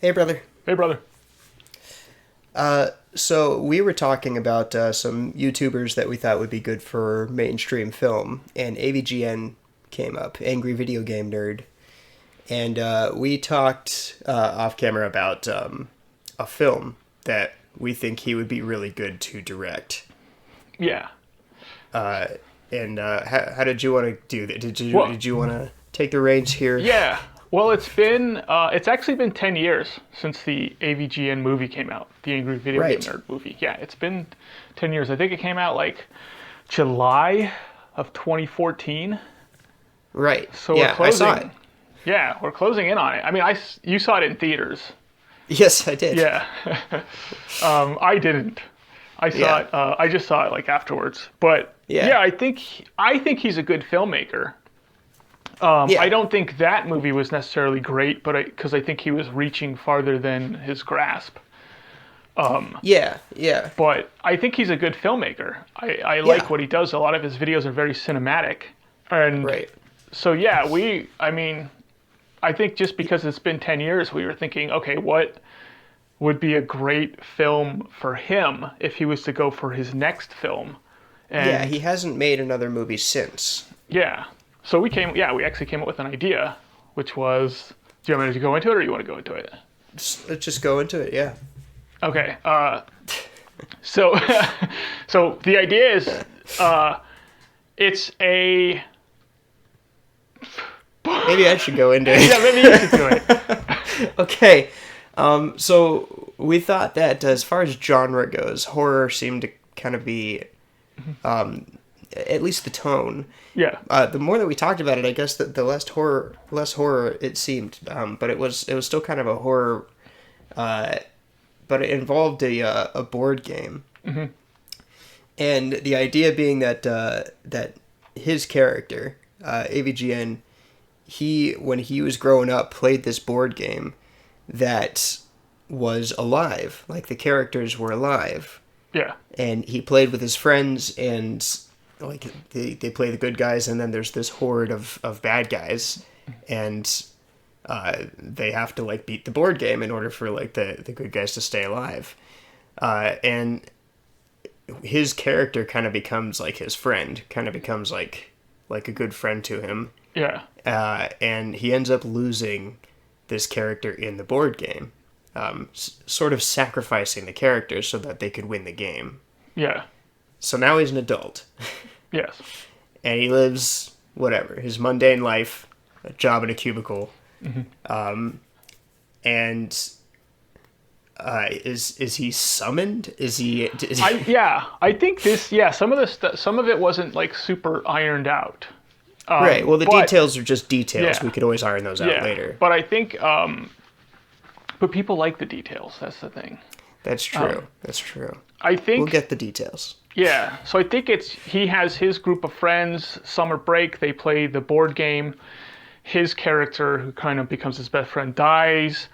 Hey, brother. Hey, brother. So we were talking about some YouTubers that we thought would be good for mainstream film, and AVGN came up, Angry Video Game Nerd, and we talked off camera about a film that we think he would be really good to direct. Yeah. And how did you want to do that? Well, Did you want to take the reins here? yeah. Well, it's actually been 10 years since the AVGN movie came out, the Angry Video Game Right. Nerd movie. Yeah, it's been 10 years. I think it came out like July of 2014. Right. So Yeah, we're closing. I saw it. Yeah, we're closing in on it. I mean, you saw it in theaters. Yes, I did. Yeah. I didn't. I saw Yeah. it. I just saw it like afterwards. But Yeah. yeah, I think he's a good filmmaker. Yeah. I don't think that movie was necessarily great, but because I think he was reaching farther than his grasp. Yeah. Yeah. But I think he's a good filmmaker. I like what he does. A lot of his videos are very cinematic, and Right. so yeah, I think just because it's been 10 years, we were thinking, okay, what would be a great film for him if he was to go for his next film? And Yeah, he hasn't made another movie since. yeah. So we actually came up with an idea, which was, do you want me to go into it or you want to go into it? Let's just go into it, yeah. Okay. So, so the idea is, it's a, Maybe I should go into it. yeah, maybe you should do it. Okay. So we thought that as far as genre goes, horror seemed to kind of be, at least the tone. Yeah. The more that we talked about it, I guess that the less horror it seemed. But it was still kind of a horror. But it involved a board game. Mm-hmm. And the idea being that that his character, AVGN, when he was growing up, played this board game that was alive. Like the characters were alive. Yeah. And he played with his friends, and like they play the good guys, and then there's this horde of bad guys, and they have to like beat the board game in order for like the good guys to stay alive. And his character kind of becomes like his friend, kind of becomes like a good friend to him. Yeah. And he ends up losing this character in the board game, sort of sacrificing the character so that they could win the game. Yeah. So now he's an adult. Yes. And he lives, whatever, his mundane life, a job in a cubicle. Mm-hmm. And is he summoned? I think some of it wasn't like super ironed out. Right. Well, the details are just details. Yeah. We could always iron those out later. But I think, but people like the details. That's the thing. That's true. That's true. I think We'll get the details. Yeah. So I think he has his group of friends. Summer break. They play the board game. His character, who kind of becomes his best friend, dies.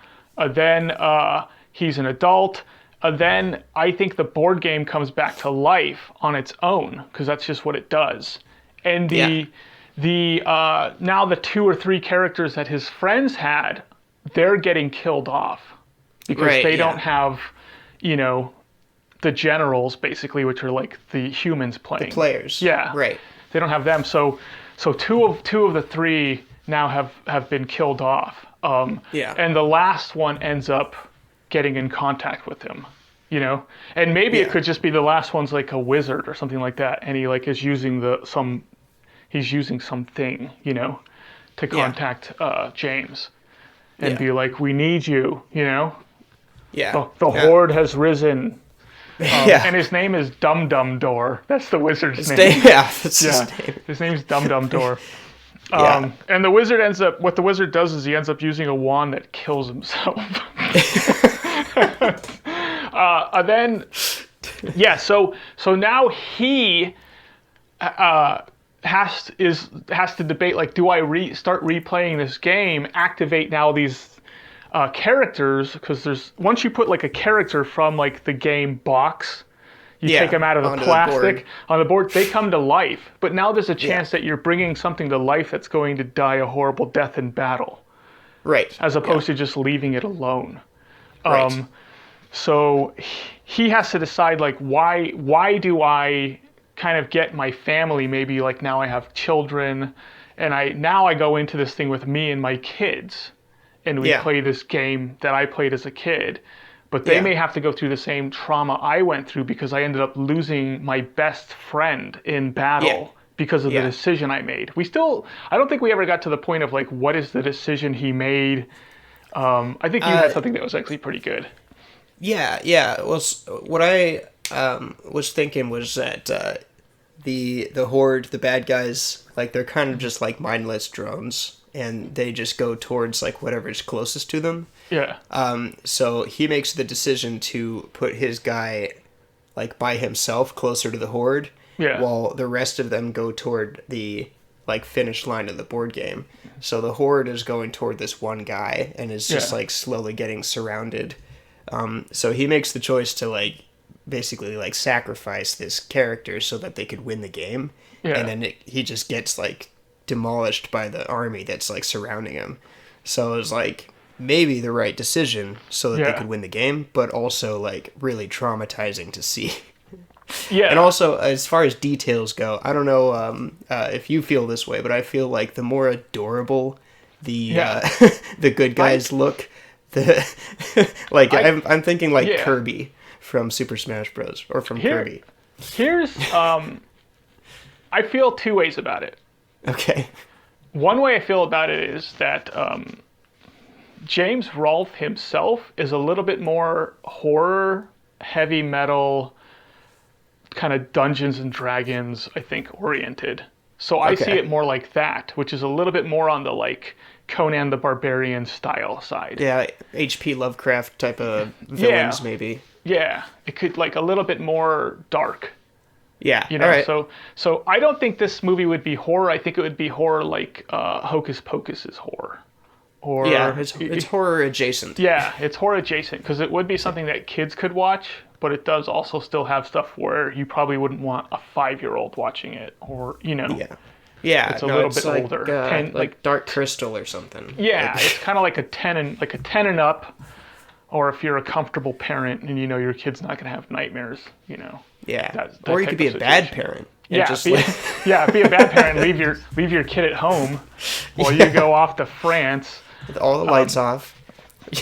Then he's an adult. Then I think the board game comes back to life on its own, because that's just what it does. And now the 2 or 3 characters that his friends had, they're getting killed off because they don't have, the generals basically, which are like the humans playing. The players. Yeah. Right. They don't have them. So two of the 3 now have been killed off. And the last one ends up getting in contact with him, and maybe it could just be the last one's like a wizard or something like that. And he like is using he's using something, to contact James and be like, we need you, Yeah. The horde has risen. And his name is Dum Dum Door. That's the wizard's name. That's his name. His name's Dum Dum Door. And the wizard what the wizard does is he ends up using a wand that kills himself. So now he has to debate, like, do I start replaying this game, activate now these characters, because once you put like a character from like the game box, you take them out of the plastic on the board, they come to life. But now there's a chance that you're bringing something to life that's going to die a horrible death in battle. Right. As opposed to just leaving it alone. Right. So he has to decide, like, why do I kind of get my family, maybe like now I have children, and I go into this thing with me and my kids, and we Yeah. play this game that I played as a kid, but they Yeah. may have to go through the same trauma I went through because I ended up losing my best friend in Yeah. battle because of the Yeah. decision I made. I don't think we ever got to the point of like, what is the decision he made? I think you had something that was actually pretty good. Yeah. Yeah. Well, what I was thinking was that the horde, the bad guys, like they're kind of just like mindless drones, and they just go towards like whatever's closest to them. Yeah. So he makes the decision to put his guy like by himself closer to the horde, Yeah. while the rest of them go toward the like finish line of the board game. So the horde is going toward this one guy and is just Yeah. like slowly getting surrounded. So he makes the choice to like basically like sacrifice this character so that they could win the game, Yeah. and then he just gets like demolished by the army that's like surrounding him. So it was like maybe the right decision so that they Yeah. could win the game, but also like really traumatizing to see. Yeah. And also, as far as details go, I don't know if you feel this way, but I feel like the more adorable the Yeah. the good guys look, the like I'm thinking like Yeah. Kirby from Super Smash Bros. Or from Here, Kirby. here's I feel two ways about it. Okay. One way I feel about it is that James Rolfe himself is a little bit more horror, heavy metal, kind of Dungeons and Dragons, I think, oriented. So I see Okay. it more like that, which is a little bit more on the like Conan the Barbarian style side. Yeah, H.P. Lovecraft type of Yeah, villains, maybe. yeah. It could like a little bit more dark. Yeah. You All know, right. so I don't think this movie would be horror. I think it would be horror like Hocus Pocus is horror, Yeah, or it's horror adjacent. yeah, it's horror adjacent because it would be something that kids could watch, but it does also still have stuff where you probably wouldn't want a 5-year-old watching it, or Yeah. Yeah, it's a no, little it's bit like older. 10, like Dark Crystal or something. yeah, Like, it's kind of like a 10 and up, or if you're a comfortable parent and you know your kid's not gonna have nightmares, yeah. that Or you type could be of a bad situation. parent. And Yeah, just be, like, yeah, be a bad parent. Leave your kid at home while you go off to France. with all the lights off.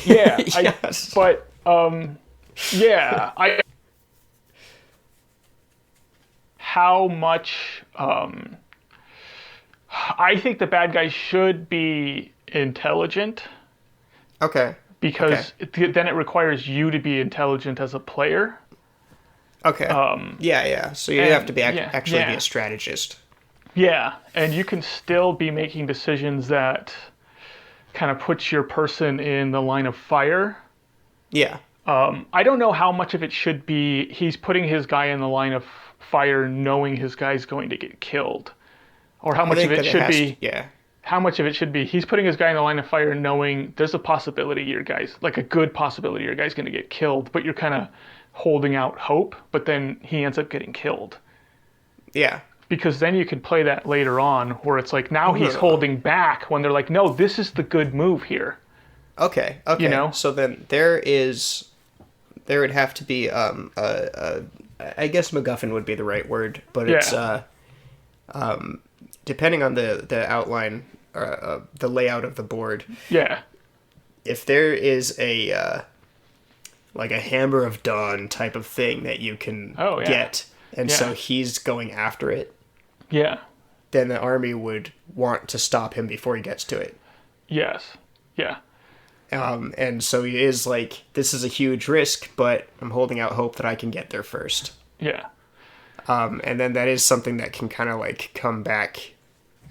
Yeah, Yes. yeah, how much I think the bad guy should be intelligent Okay. because then it requires you to be intelligent as a player. Okay. Yeah. So you and- have to be yeah, actually be yeah. a strategist. Yeah, and you can still be making decisions that kind of puts your person in the line of fire. Yeah. I don't know how much of it should be he's putting his guy in the line of fire knowing his guy's going to get killed. Or how much of it should be Yeah. how much of it should be he's putting his guy in the line of fire knowing there's a possibility your guy's like a good possibility your guy's going to get killed, but you're kind of holding out hope, but then he ends up getting killed. Yeah. Because then you can play that later on where it's like now he's no. holding back when they're like, no, this is the good move here. Okay. Okay. You know? So then there would have to be I guess MacGuffin would be the right word, but it's depending on the outline, the layout of the board. Yeah. If there is a like a Hammer of Dawn type of thing that you can get, and so he's going after it, Yeah. then the army would want to stop him before he gets to it. Yes. Yeah. And so he is like, this is a huge risk, but I'm holding out hope that I can get there first. Yeah. And then that is something that can kind of like come back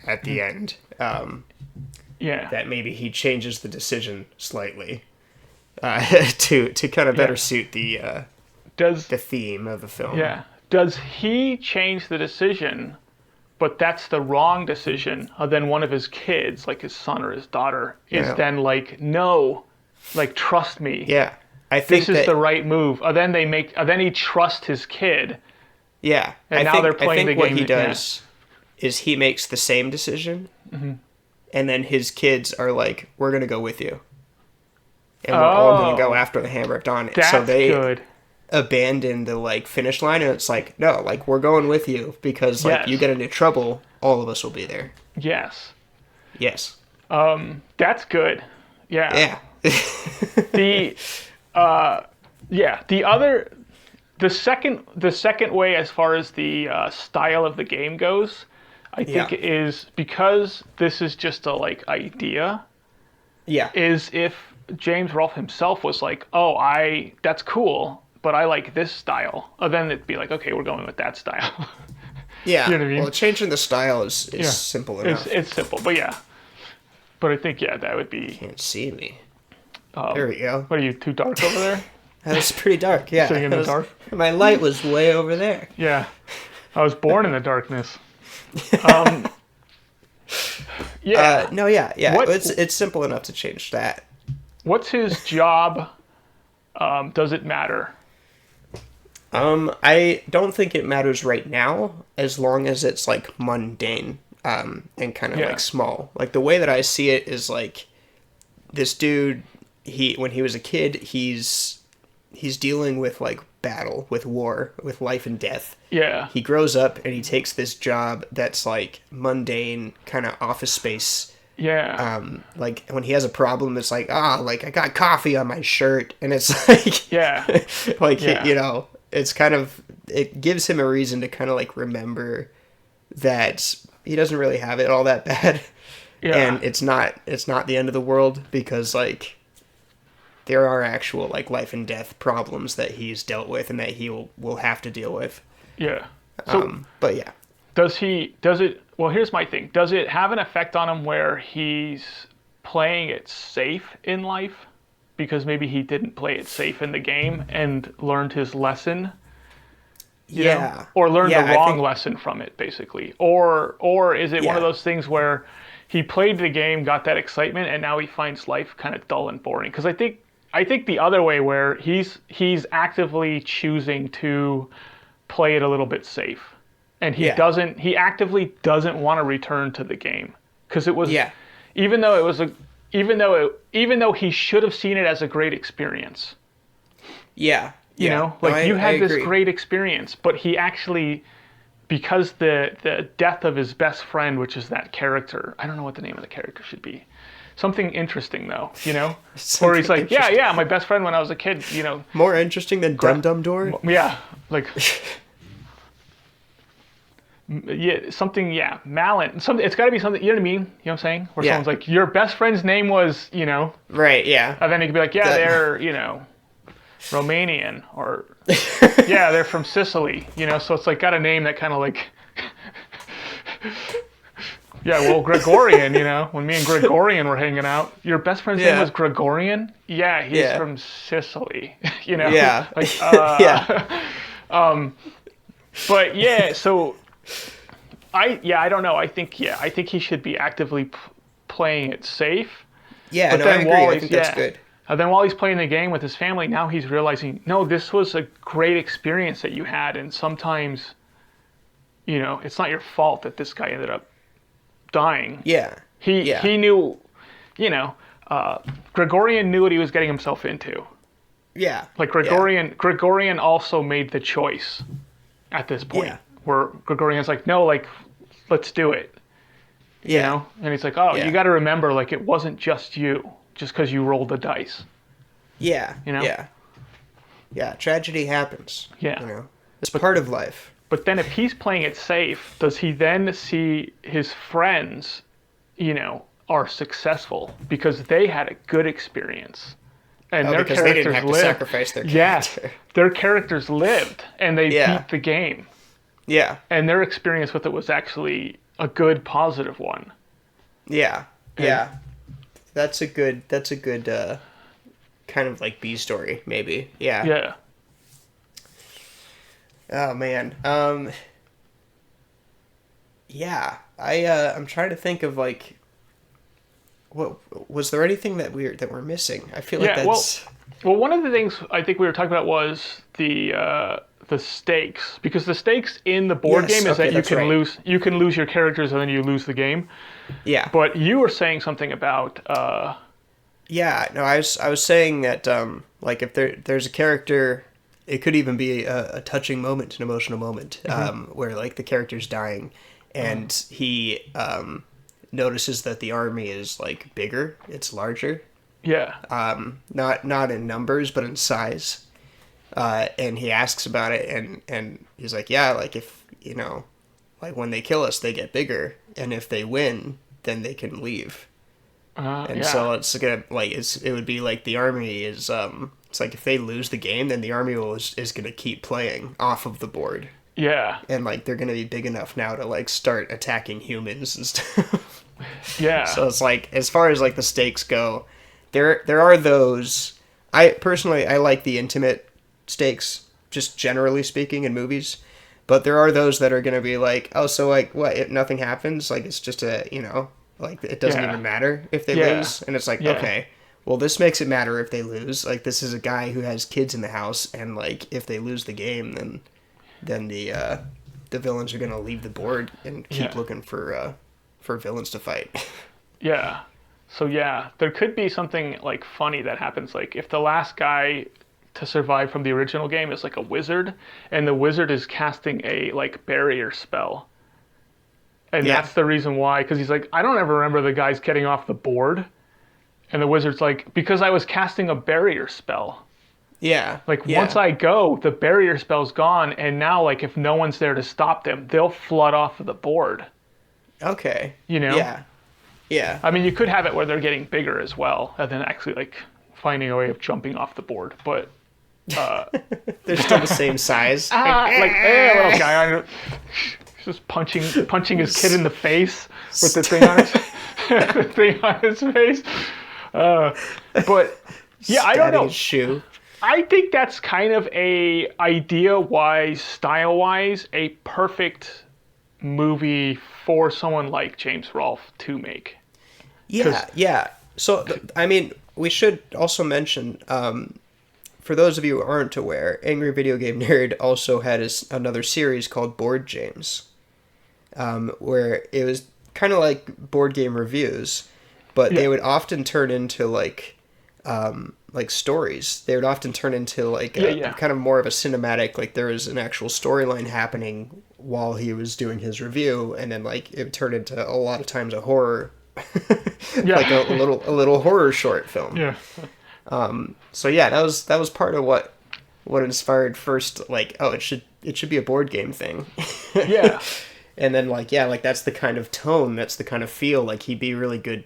at the end. Yeah. That maybe he changes the decision slightly to kind of better suit the theme of the film. Yeah. Does he change the decision, but that's the wrong decision? Then one of his kids, like his son or his daughter, is then like, no, like trust me. Yeah, I think this is the right move. Then he trusts his kid. Yeah, and now they're playing the game. What he does is he makes the same decision, and then his kids are like, "We're gonna go with you." and we're all going to go after the hammer of dawn. That's so they good. abandon the like finish line, and it's like, no, like we're going with you because like you get into trouble, all of us will be there. Yes. Yes. That's good. Yeah. Yeah. The second way, as far as the style of the game goes, I think is because this is just a like idea. Yeah. Is if James Rolfe himself was like, oh, that's cool, but I like this style. Then it'd be like, okay, we're going with that style. Yeah. You know what I mean? Well, changing the style is simple enough. It's simple, but yeah. But I think that would be. Can't see me. There we go. What are you, too dark over there? That was pretty dark. Yeah. Sitting in the dark. My light was way over there. Yeah. I was born in the darkness. Yeah. No. Yeah. It's simple enough to change that. What's his job? Does it matter? I don't think it matters right now, as long as it's like mundane, and kind of like small. Like the way that I see it is like this dude. When he was a kid, he's dealing with like battle, with war, with life and death. Yeah. He grows up and he takes this job that's like mundane, kind of office space. Yeah. Like when he has a problem, it's like, like I got coffee on my shirt, and it's like, you know, it's kind of, it gives him a reason to kind of like remember that he doesn't really have it all that bad. Yeah. And it's not the end of the world, because like there are actual like life and death problems that he's dealt with and that he will have to deal with. Yeah. So, but yeah. Does it, well, here's my thing. Does it have an effect on him where he's playing it safe in life? Because maybe he didn't play it safe in the game and learned his lesson? You know? Or learned the wrong lesson from it, basically. Or is it one of those things where he played the game, got that excitement, and now he finds life kind of dull and boring? Because I think the other way, where he's actively choosing to play it a little bit safe. And he actively doesn't want to return to the game, because it was, even though he should have seen it as a great experience. Yeah. You know, like you had this great experience, but he actually, because the death of his best friend, which is that character, I don't know what the name of the character should be. Something interesting though, you know? Where he's like, my best friend when I was a kid, you know. More interesting than Dum Dum Door? Yeah, like... Malin. It's got to be something, you know what I mean? You know what I'm saying? Where someone's like, your best friend's name was, you know. Right, yeah. And then he could be like, they're, you know, Romanian, or, they're from Sicily, you know? So it's like got a name that kind of like, Gregorian, you know? When me and Gregorian were hanging out, your best friend's name was Gregorian? Yeah, he's from Sicily, you know? Yeah. Like, but so... I don't know. I think he should be actively playing it safe. Yeah, I agree. I think that's good. And then while he's playing the game with his family, now he's realizing, no, this was a great experience that you had, and sometimes, you know, it's not your fault that this guy ended up dying. Yeah. He knew, you know, Gregorian knew what he was getting himself into. Yeah. Like Gregorian also made the choice at this point. Yeah. Where Gregorian's like, no, like, let's do it. You know? And he's like, you got to remember, like, it wasn't just you, just because you rolled the dice. Yeah. You know? Yeah. Yeah, tragedy happens. Yeah. You know? It's part of life. But then if he's playing it safe, does he then see his friends, you know, are successful because they had a good experience? And their because characters they didn't have to sacrifice their character. Yeah, their characters lived, and they beat the game. Yeah. And their experience with it was actually a good, positive one. Yeah. Yeah. That's a good kind of like B story, maybe. Yeah. Yeah. Oh man. Yeah. I'm trying to think of like, what was there anything that we're missing? I feel like that's well, one of the things I think we were talking about was the stakes, because the stakes in the board game is that you can lose your characters and then you lose the game. Yeah. But you were saying something about Yeah, no, I was saying that like if there's a character, it could even be a touching moment, an emotional moment, where like the character's dying, and he notices that the army is like bigger, it's larger, Yeah. not in numbers but in size, and he asks about it, and he's like, yeah, like if like when they kill us, they get bigger, and if they win, then they can leave. And Yeah. so it's gonna like it would be like the army is it's like if they lose the game, then the army is gonna keep playing off of the board, Yeah. and like they're gonna be big enough now to like start attacking humans and stuff. Yeah. So it's like as far as like the stakes go, there are those. I personally I like the intimate stakes, just generally speaking in movies, but there are those that are gonna be like, oh, so like what? If nothing happens, like it's just a like it doesn't Yeah. even matter if they Yeah. lose, and it's like, Yeah. okay, well this makes it matter if they lose. Like this is a guy who has kids in the house, and like if they lose the game, then the villains are gonna leave the board and keep Yeah. looking for villains to fight. Yeah. So yeah, there could be something like funny that happens. Like if the last guy to survive from the original game is like a wizard, and the wizard is casting a like barrier spell, and Yeah, that's the reason why. Because he's like, I don't ever remember the guys getting off the board, and the wizard's like, because I was casting a barrier spell. yeah, Like yeah. once I go, the barrier spell's gone, and now like if no one's there to stop them, they'll flood off of the board. Okay. You know? Yeah, yeah. I mean, you could have it where they're getting bigger as well, and then actually like finding a way of jumping off the board. But They're still the same size. little guy on just punching his kid in the face with the thing on his the thing on his face. But yeah, I don't know. His shoe. I think that's kind of a idea-wise, style-wise, a perfect movie for someone like James Rolfe to make. Yeah, yeah. So, I mean, we should also mention, for those of you who aren't aware, Angry Video Game Nerd also had another series called Board James, where it was kind of like board game reviews, but they would often turn into like stories. They would often turn into like kind of more of a cinematic, like there was an actual storyline happening while he was doing his review, and then like it turned into a lot of times a horror like a little horror short film. Yeah. So yeah, that was part of what inspired first, like, oh, it should be a board game thing. Yeah. And then like that's the kind of tone, that's the kind of feel, like he'd be really good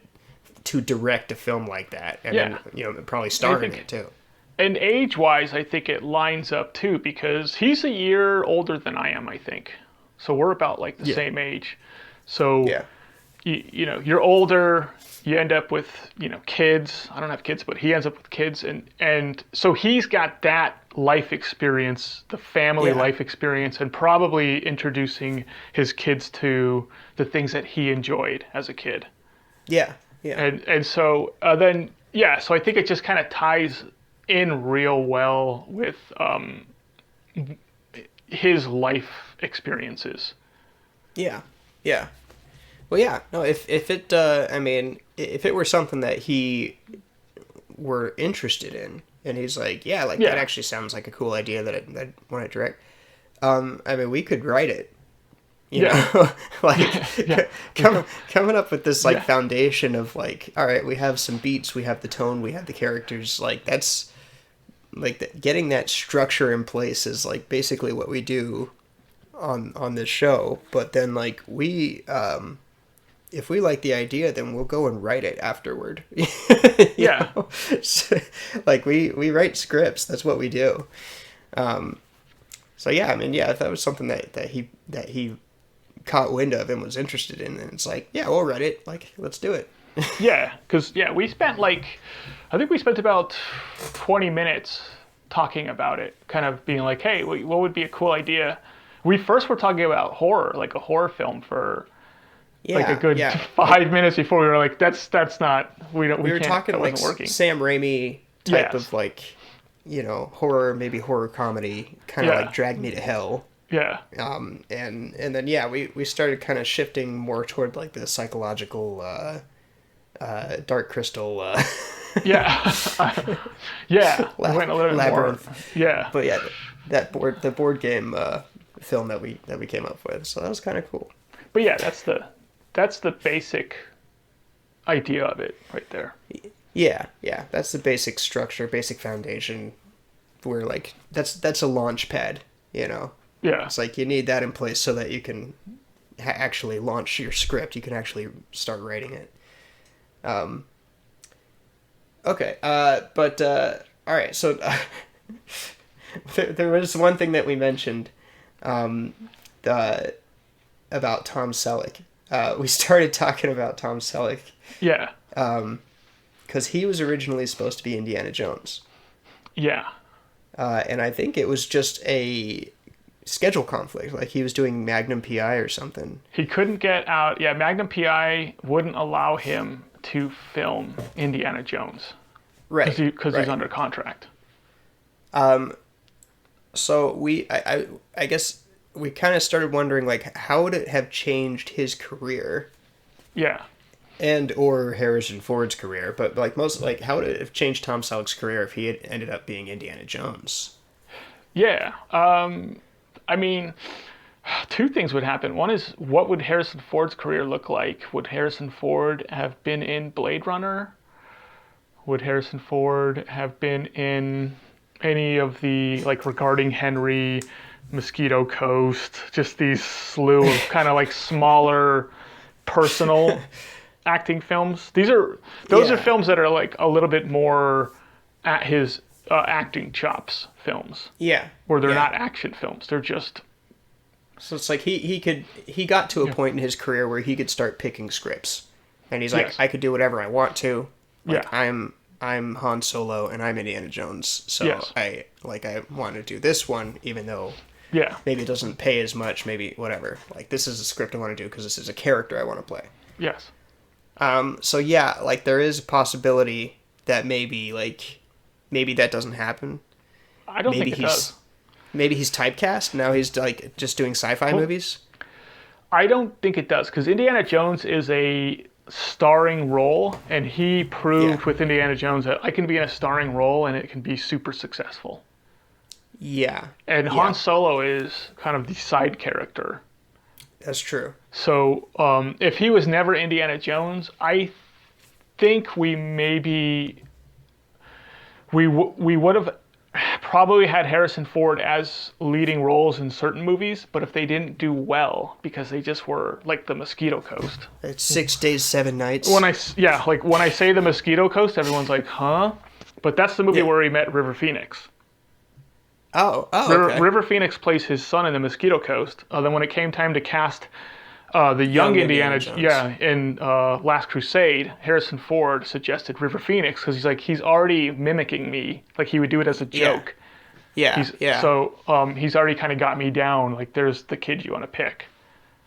to direct a film like that, and then probably star in it too. And age-wise, I think it lines up too, because he's a year older than I am, I think. So we're about like the same age. So you're older, you end up with kids. I don't have kids, but he ends up with kids, and so he's got that life experience, the family life experience, and probably introducing his kids to the things that he enjoyed as a kid. Yeah. Yeah. And so so I think it just kind of ties in real well with his life experiences. Yeah. Yeah. Well, yeah. No, if it I mean, if it were something that he were interested in, and he's like, that actually sounds like a cool idea that I want to direct. I mean, we could write it. You know, like coming up with this like foundation of like, all right, we have some beats, we have the tone, we have the characters. Like that's like getting that structure in place is like basically what we do on this show. But then like we, if we like the idea, then we'll go and write it afterward. Yeah. So, like we write scripts. That's what we do. So yeah, I mean, if that was something that he caught wind of and was interested in, and it's like, we'll write it, like, let's do it. Because we spent I think we spent about 20 minutes talking about it, kind of being like, hey, what would be a cool idea? We first were talking about horror, like a horror film, for like a good 5 minutes before we were like, that's not, we were talking like working. Sam Raimi type of like, horror, maybe horror comedy, kind of like Drag Me to Hell. Yeah. And then we started kind of shifting more toward like the psychological Dark Crystal Yeah. Yeah. We went a little bit more. Labyrinth. Yeah. But yeah, the board game film that we came up with. So that was kind of cool. But yeah, that's the basic idea of it right there. Yeah, yeah, that's the basic structure, basic foundation. Where like that's a launch pad, you know. Yeah. It's like you need that in place so that you can actually launch your script. You can actually start writing it. Okay, but all right. So there was one thing that we mentioned the, about Tom Selleck. We started talking about Tom Selleck. Yeah. Because he was originally supposed to be Indiana Jones. Yeah. And I think it was just a schedule conflict. Like he was doing Magnum PI or something. He couldn't get out. Yeah, Magnum PI wouldn't allow him to film Indiana Jones. Right. Because he's under contract. So I guess we kind of started wondering, like, how would it have changed his career? Yeah. And or Harrison Ford's career, but like most, like, how would it have changed Tom Selleck's career if he had ended up being Indiana Jones? Yeah. I mean, two things would happen. One is, what would Harrison Ford's career look like? Would Harrison Ford have been in Blade Runner? Would Harrison Ford have been in any of the, like, Regarding Henry, Mosquito Coast, just these slew of kind of like smaller personal acting films? Those are films that are like a little bit more at his acting chops films. Yeah. Where they're not action films. They're just... So it's like he got to a point in his career where he could start picking scripts. And he's like, I could do whatever I want to. Like, I'm Han Solo and I'm Indiana Jones. So I want to do this one, even though maybe it doesn't pay as much, maybe whatever. Like, this is a script I want to do because this is a character I want to play. Yes. So yeah, like, there is a possibility that maybe that doesn't happen. I don't think it does. Maybe he's typecast. Now he's like just doing sci-fi movies. I don't think it does, because Indiana Jones is a starring role, and he proved with Indiana Jones that I can be in a starring role and it can be super successful. Yeah. And Han Solo is kind of the side character. That's true. So if he was never Indiana Jones, I think we would have probably had Harrison Ford as leading roles in certain movies, but if they didn't do well because they just were like the Mosquito Coast. It's 6 days, 7 nights. When I say the Mosquito Coast, everyone's like, huh? But that's the movie where he met River Phoenix. Okay. River Phoenix plays his son in the Mosquito Coast. Then when it came time to cast the young Indiana Jones. In Last Crusade, Harrison Ford suggested River Phoenix because he's like, he's already mimicking me. Like, he would do it as a joke. Yeah. So he's already kind of got me down. Like, there's the kid you want to pick.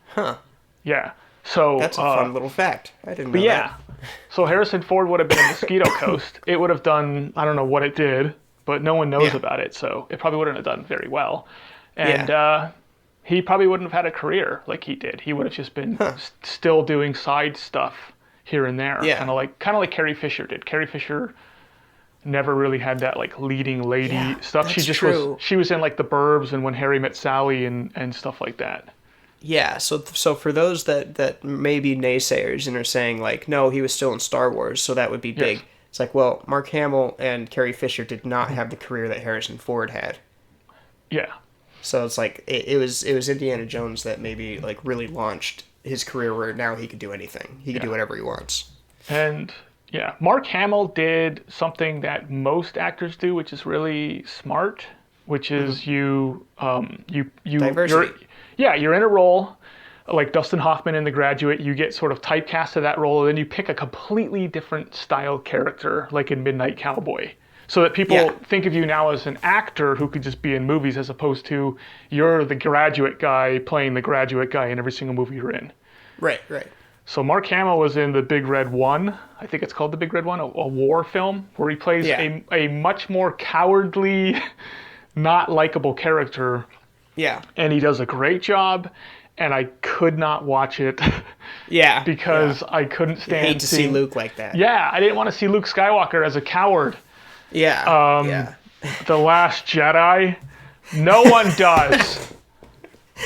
Huh. Yeah. So that's a fun little fact. I didn't know that. So Harrison Ford would have been in Mosquito Coast. It would have done, I don't know what it did, but no one knows about it, so it probably wouldn't have done very well. And he probably wouldn't have had a career like he did. He would have just been still doing side stuff here and there, kind of like Carrie Fisher did. Carrie Fisher never really had that like leading lady stuff. She just was in like The Burbs and When Harry Met Sally and stuff like that. Yeah, so for those that may be naysayers and are saying like, no, he was still in Star Wars, so that would be big. It's like, well, Mark Hamill and Carrie Fisher did not have the career that Harrison Ford had. Yeah. So it's like it was Indiana Jones that maybe like really launched his career, where now he could do anything. He could do whatever he wants. And Mark Hamill did something that most actors do, which is really smart, which is you diversity. You're in a role. Like Dustin Hoffman in The Graduate, you get sort of typecast to that role, and then you pick a completely different style character, like in Midnight Cowboy, so that people think of you now as an actor who could just be in movies, as opposed to you're the graduate guy playing the graduate guy in every single movie you're in. Right. So Mark Hamill was in The Big Red One. I think it's called The Big Red One, a war film, where he plays a much more cowardly, not likable character. Yeah. And he does a great job. and I could not watch it. Yeah. Because I couldn't stand. You hate to see Luke like that. Yeah, I didn't want to see Luke Skywalker as a coward. Yeah. The Last Jedi. No one does.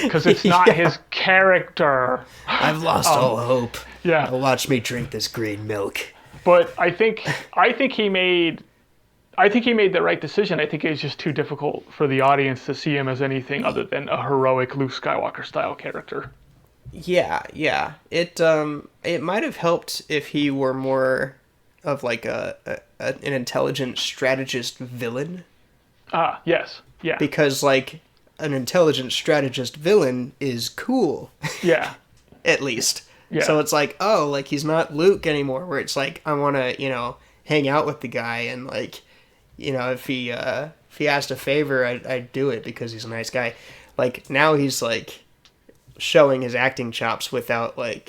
Because it's not his character. I've lost all hope. Yeah. Now watch me drink this green milk. But I think he made the right decision. I think it's just too difficult for the audience to see him as anything other than a heroic Luke Skywalker style character. Yeah. It might have helped if he were more of like an intelligent strategist villain. Yes. Yeah. Because like an intelligent strategist villain is cool. Yeah. At least. Yeah. So it's like, oh, like he's not Luke anymore, where it's like I want to, hang out with the guy and like, if he asked a favor, I'd do it because he's a nice guy. Like now he's like showing his acting chops without like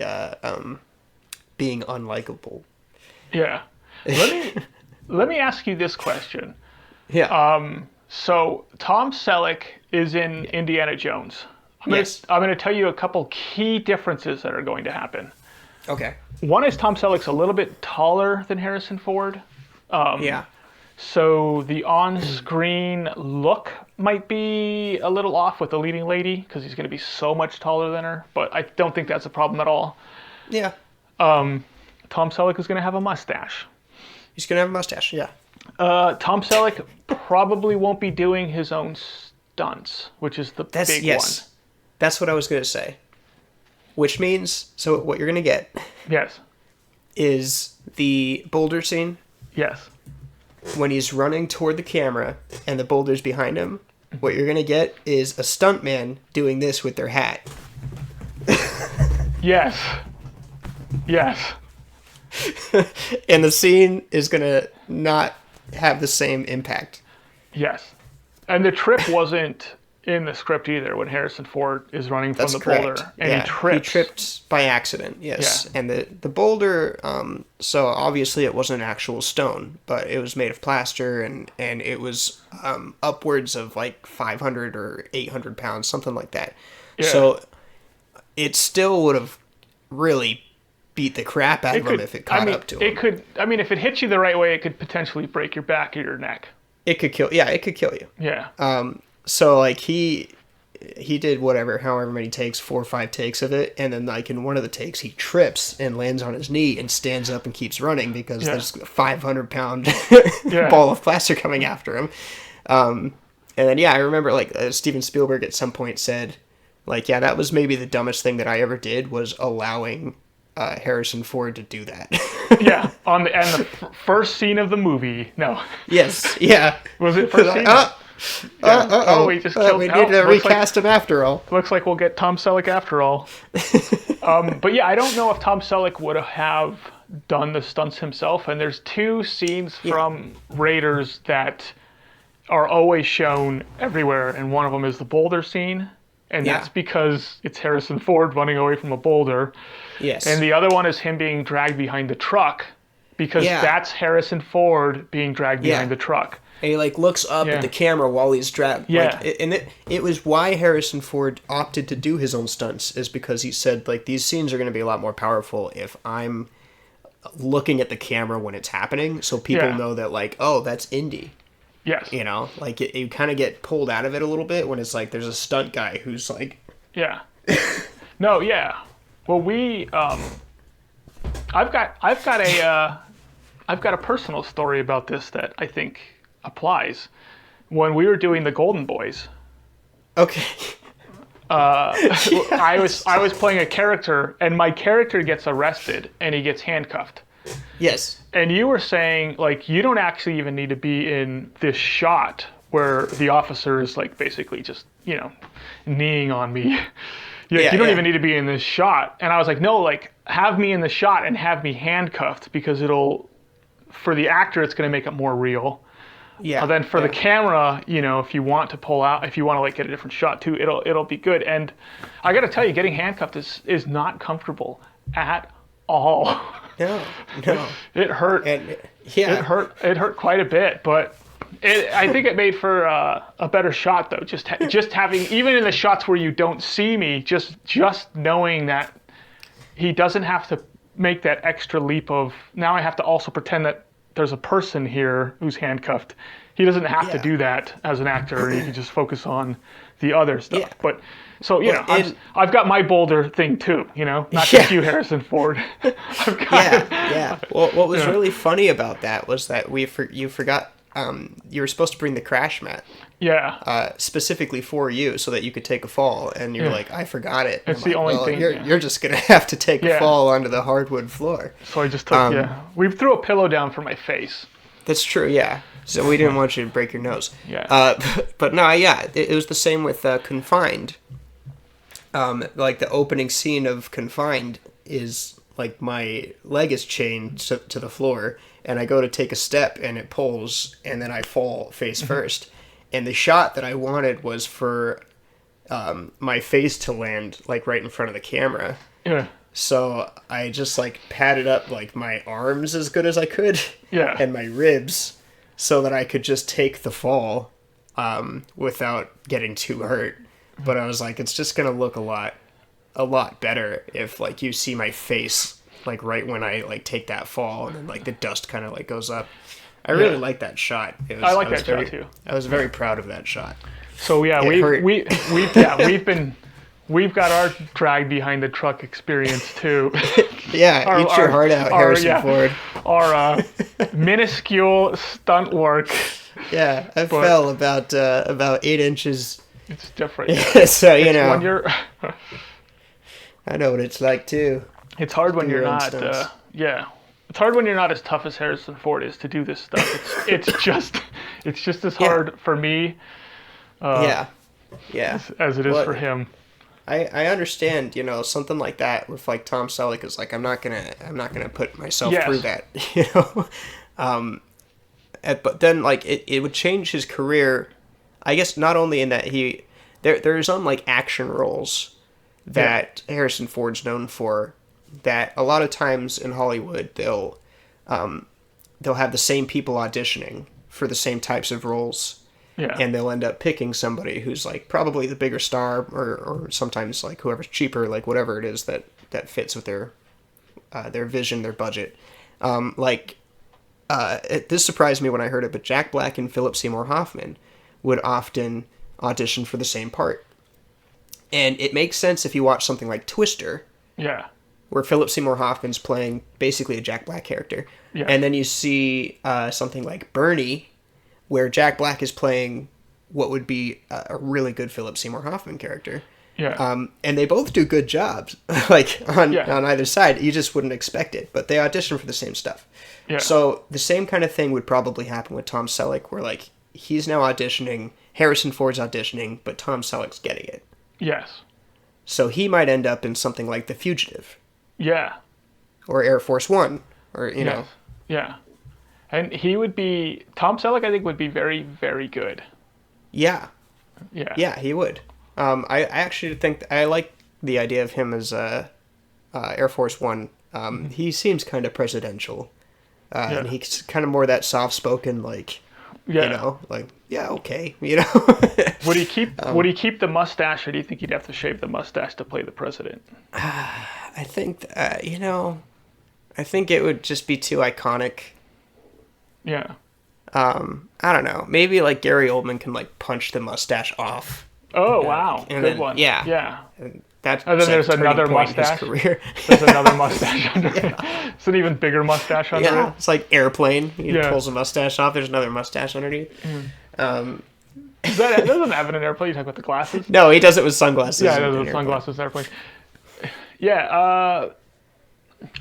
being unlikable. Yeah. Let me ask you this question. Yeah. So Tom Selleck is in Indiana Jones. I'm going to tell you a couple key differences that are going to happen. Okay. One is Tom Selleck's a little bit taller than Harrison Ford. Yeah. So the on-screen look might be a little off with the leading lady because he's going to be so much taller than her. But I don't think that's a problem at all. Yeah. Tom Selleck is going to have a mustache. He's going to have a mustache, yeah. Tom Selleck probably won't be doing his own stunts, which is the big one. That's what I was going to say. Which means, so what you're going to get is the boulder scene. Yes. When he's running toward the camera and the boulder's behind him, what you're going to get is a stuntman doing this with their hat. Yes. And the scene is going to not have the same impact. Yes. And the trip wasn't in the script either when Harrison Ford is running from the boulder. And he trips. He tripped by accident, yes. Yeah. And the boulder, so obviously it wasn't an actual stone, but it was made of plaster and it was upwards of like 500 or 800 pounds, something like that. Yeah. So it still would have really beat the crap out of him if it caught up to him. It could, if it hits you the right way, it could potentially break your back or your neck. It could kill you. Yeah. So like he did however many takes, 4 or 5 takes of it, and then like in one of the takes he trips and lands on his knee and stands up and keeps running because there's a 500-pound ball of plaster coming after him. And then I remember like Steven Spielberg at some point said like that was maybe the dumbest thing that I ever did was allowing Harrison Ford to do that. Yeah, and the first scene of the movie. No. Yes. Yeah. Was it first scene? We just killed. We need to recast him after all. Looks like we'll get Tom Selleck after all. But I don't know if Tom Selleck would have done the stunts himself. And there's 2 scenes from Raiders that are always shown everywhere, and one of them is the boulder scene. And that's because it's Harrison Ford running away from a boulder. Yes. And the other one is him being dragged behind the truck because that's Harrison Ford being dragged behind the truck. And he like looks up at the camera while he's dragged. Yeah. And it was why Harrison Ford opted to do his own stunts is because he said like these scenes are going to be a lot more powerful if I'm looking at the camera when it's happening, so people know that like, oh, that's Indy. Yes. Like you kind of get pulled out of it a little bit when it's like there's a stunt guy who's like. Yeah. No. Yeah. Well, I've got a personal story about this that I think applies. When we were doing the Golden Boys. Okay. I was playing a character, and my character gets arrested, and he gets handcuffed. Yes. And you were saying, like, you don't actually even need to be in this shot where the officer is, like, basically just, kneeing on me. You don't even need to be in this shot. And I was like, no, like, have me in the shot and have me handcuffed because for the actor, it's going to make it more real. Yeah. Then for the camera, if you want to pull out, if you want to, like, get a different shot too, it'll be good. And I got to tell you, getting handcuffed is not comfortable at all. No. It hurt. And it hurt quite a bit, but I think it made for a better shot though. Just having, even in the shots where you don't see me, just knowing that he doesn't have to make that extra leap of, now I have to also pretend that there's a person here who's handcuffed. He doesn't have to do that as an actor. He can just focus on the other stuff. Yeah. But so I've got my Boulder thing too. Not just you, Harrison Ford. Well, what was really funny about that was that you forgot. You were supposed to bring the crash mat. Yeah. Specifically for you, so that you could take a fall, and you're like, I forgot it. It's the only thing. You're just gonna have to take a fall onto the hardwood floor. So I just took. We threw a pillow down for my face. That's true. Yeah. So we didn't want you to break your nose. Yeah. But no, it was the same with Confined. Like the opening scene of Confined is like my leg is chained to the floor, and I go to take a step and it pulls, and then I fall face first. And the shot that I wanted was for my face to land like right in front of the camera. Yeah. So I just like padded up like my arms as good as I could. Yeah. And my ribs, so that I could just take the fall without getting too hurt. But I was like, it's just gonna look a lot better if like you see my face like right when I like take that fall, and then like the dust kind of like goes up. I really like that shot. I like that shot too. I was very proud of that shot. So yeah, we've got our drag behind the truck experience too. Yeah, eat your heart out, Harrison Ford. Our minuscule stunt work. Yeah, I fell about 8 inches. It's different. Yeah. So when you're I know what it's like too. It's hard when you're not. It's hard when you're not as tough as Harrison Ford is to do this stuff. It's just as hard for me. As it is for him. I understand, something like that with like Tom Selleck is like I'm not gonna put myself through that, but then like it would change his career, I guess, not only in that there's some like action roles that Harrison Ford's known for, that a lot of times in Hollywood they'll have the same people auditioning for the same types of roles. Yeah. And they'll end up picking somebody who's like probably the bigger star, or sometimes like whoever's cheaper, like whatever it is that fits with their vision, their budget. This surprised me when I heard it, but Jack Black and Philip Seymour Hoffman would often audition for the same part. And it makes sense if you watch something like Twister. Yeah. Where Philip Seymour Hoffman's playing basically a Jack Black character. Yeah. And then you see something like Bernie, where Jack Black is playing what would be a really good Philip Seymour Hoffman character. Yeah. And they both do good jobs, like on either side. You just wouldn't expect it, but they audition for the same stuff. Yeah. So the same kind of thing would probably happen with Tom Selleck, where like he's now auditioning, Harrison Ford's auditioning, but Tom Selleck's getting it. Yes. So he might end up in something like The Fugitive. Yeah. Or Air Force One, or you know. Yeah. And Tom Selleck, I think, would be very, very good. Yeah. Yeah. Yeah, he would. I actually think I like the idea of him as Air Force One. He seems kind of presidential. And he's kind of more that soft-spoken, like, okay, Would he keep the mustache, or do you think he'd have to shave the mustache to play the president? I think, I think it would just be too iconic. Yeah. I don't know. Maybe like Gary Oldman can like punch the mustache off. Oh wow, good one. Yeah. Yeah. And then there's another mustache. There's another mustache under it. It's an even bigger mustache under it. Yeah, it's like Airplane. He pulls a mustache off. There's another mustache underneath. That doesn't happen in Airplane. You talk about the glasses. No, he does it with sunglasses. Yeah, he does it with sunglasses in Airplane. Yeah.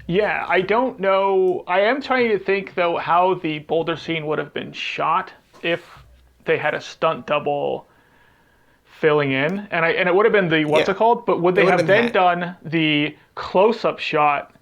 Yeah, I don't know. I am trying to think, though, how the Boulder scene would have been shot if they had a stunt double filling in. And it would have been the, what's it called? But would they have then done the close-up shot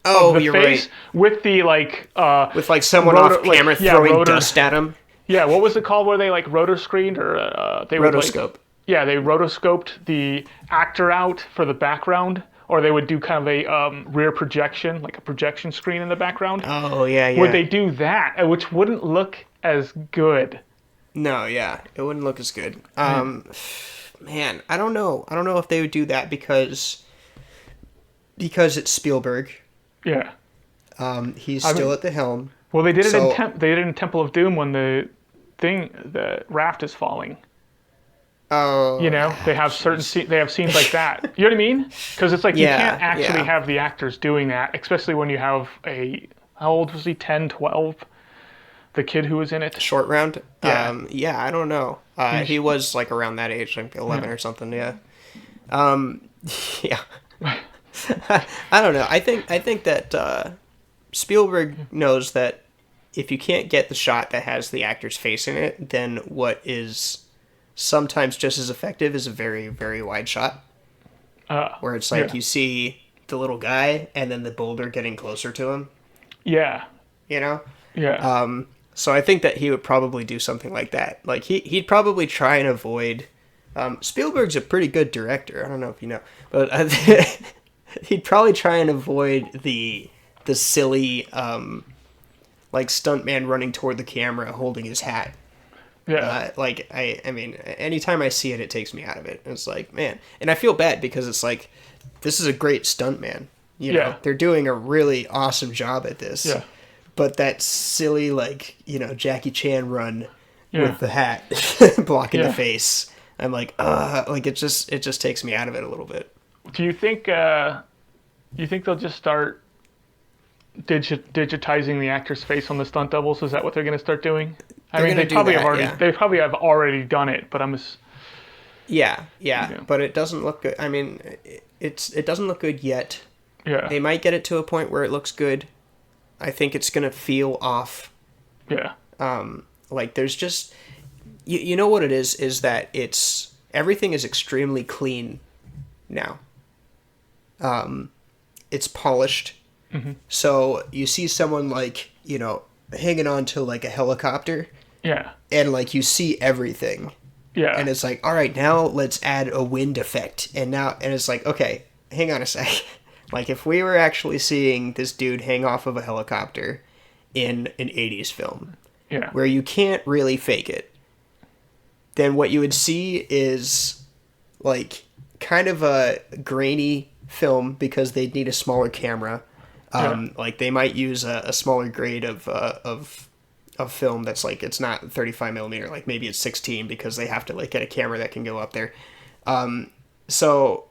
of the face with the, like... with, like, someone off camera throwing dust at him? Yeah, what was it called where they, like, rotor-screened? Or they rotoscope. They rotoscoped the actor out for the background. Or they would do kind of a rear projection, like a projection screen in the background. Oh, yeah. Would they do that, which wouldn't look as good. No, yeah, it wouldn't look as good. Man, I don't know. I don't know if they would do that because it's Spielberg. Yeah. He's still at the helm. Well, they did it So, they did it in Temple of Doom when the raft is falling. oh, You know, they have they have scenes like that. You know what I mean? Because it's like you can't actually have the actors doing that, especially when you have how old was he? 10, 12? The kid who was in it. Short Round. Yeah. Yeah, I don't know. He was like around that age, like 11 or something. Yeah. Yeah. I don't know. I think that Spielberg knows that if you can't get the shot that has the actor's face in it, then what is sometimes just as effective is a very, very wide shot. Where it's like you see the little guy and then the boulder getting closer to him. Yeah. You know? Yeah. So I think that he would probably do something like that. Like he'd probably try and avoid. Spielberg's a pretty good director. I don't know if you know, but he'd probably try and avoid the silly like stuntman running toward the camera holding his hat. Yeah. Like I mean, anytime I see it, it takes me out of it. It's like, man, and I feel bad because it's like, this is a great stuntman. You know, they're doing a really awesome job at this. Yeah. But that silly, like, you know, Jackie Chan run with the hat blocking the face, I'm like, like it just takes me out of it a little bit. Do you think they'll just start digitizing the actor's face on the stunt doubles? Is that what they're going to start doing? I mean, they probably have already done it, but I'm just... Yeah, but it doesn't look good. I mean, it doesn't look good yet. Yeah. They might get it to a point where it looks good. I think it's going to feel off. Yeah. Like there's just, you know what it is that everything is extremely clean now. It's polished. Mm-hmm. So you see someone like, you know, hanging on to like a helicopter. Yeah. And like you see everything. Yeah. And it's like, all right, now let's add a wind effect. And it's like, okay, hang on a sec. Like, if we were actually seeing this dude hang off of a helicopter in an 80s film, where you can't really fake it, then what you would see is, like, kind of a grainy film because they'd need a smaller camera. Like, they might use a smaller grade of film that's, like, it's not 35 millimeter, like, maybe it's 16 because they have to, like, get a camera that can go up there. So...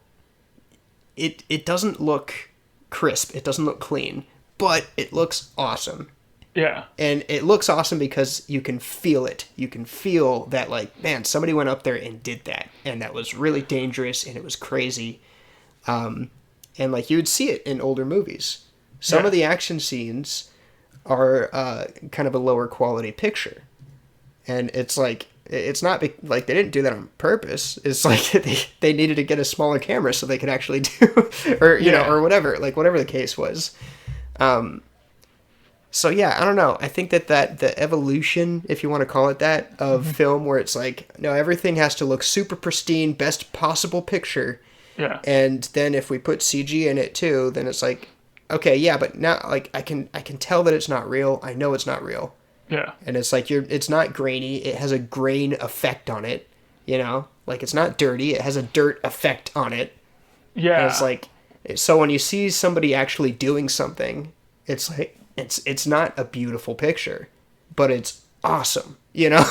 It doesn't look crisp. It doesn't look clean, but it looks awesome. Yeah. And it looks awesome because you can feel it. You can feel that, like, man, somebody went up there and did that, and that was really dangerous, and it was crazy. And, like, you would see it in older movies. Some of the action scenes are kind of a lower quality picture. And it's like... It's not like they didn't do that on purpose. It's like they needed to get a smaller camera so they could actually do, or you know, or whatever, like whatever the case was. So yeah, I don't know. I think that the evolution, if you want to call it that, of film, where it's like, no, everything has to look super pristine, best possible picture. Yeah. And then if we put CG in it too, then it's like, okay, yeah, but now like I can tell that it's not real. I know it's not real. Yeah. And it's like it's not grainy. It has a grain effect on it, you know? Like it's not dirty. It has a dirt effect on it. Yeah. And it's like, so when you see somebody actually doing something, it's like it's not a beautiful picture, but it's awesome, you know?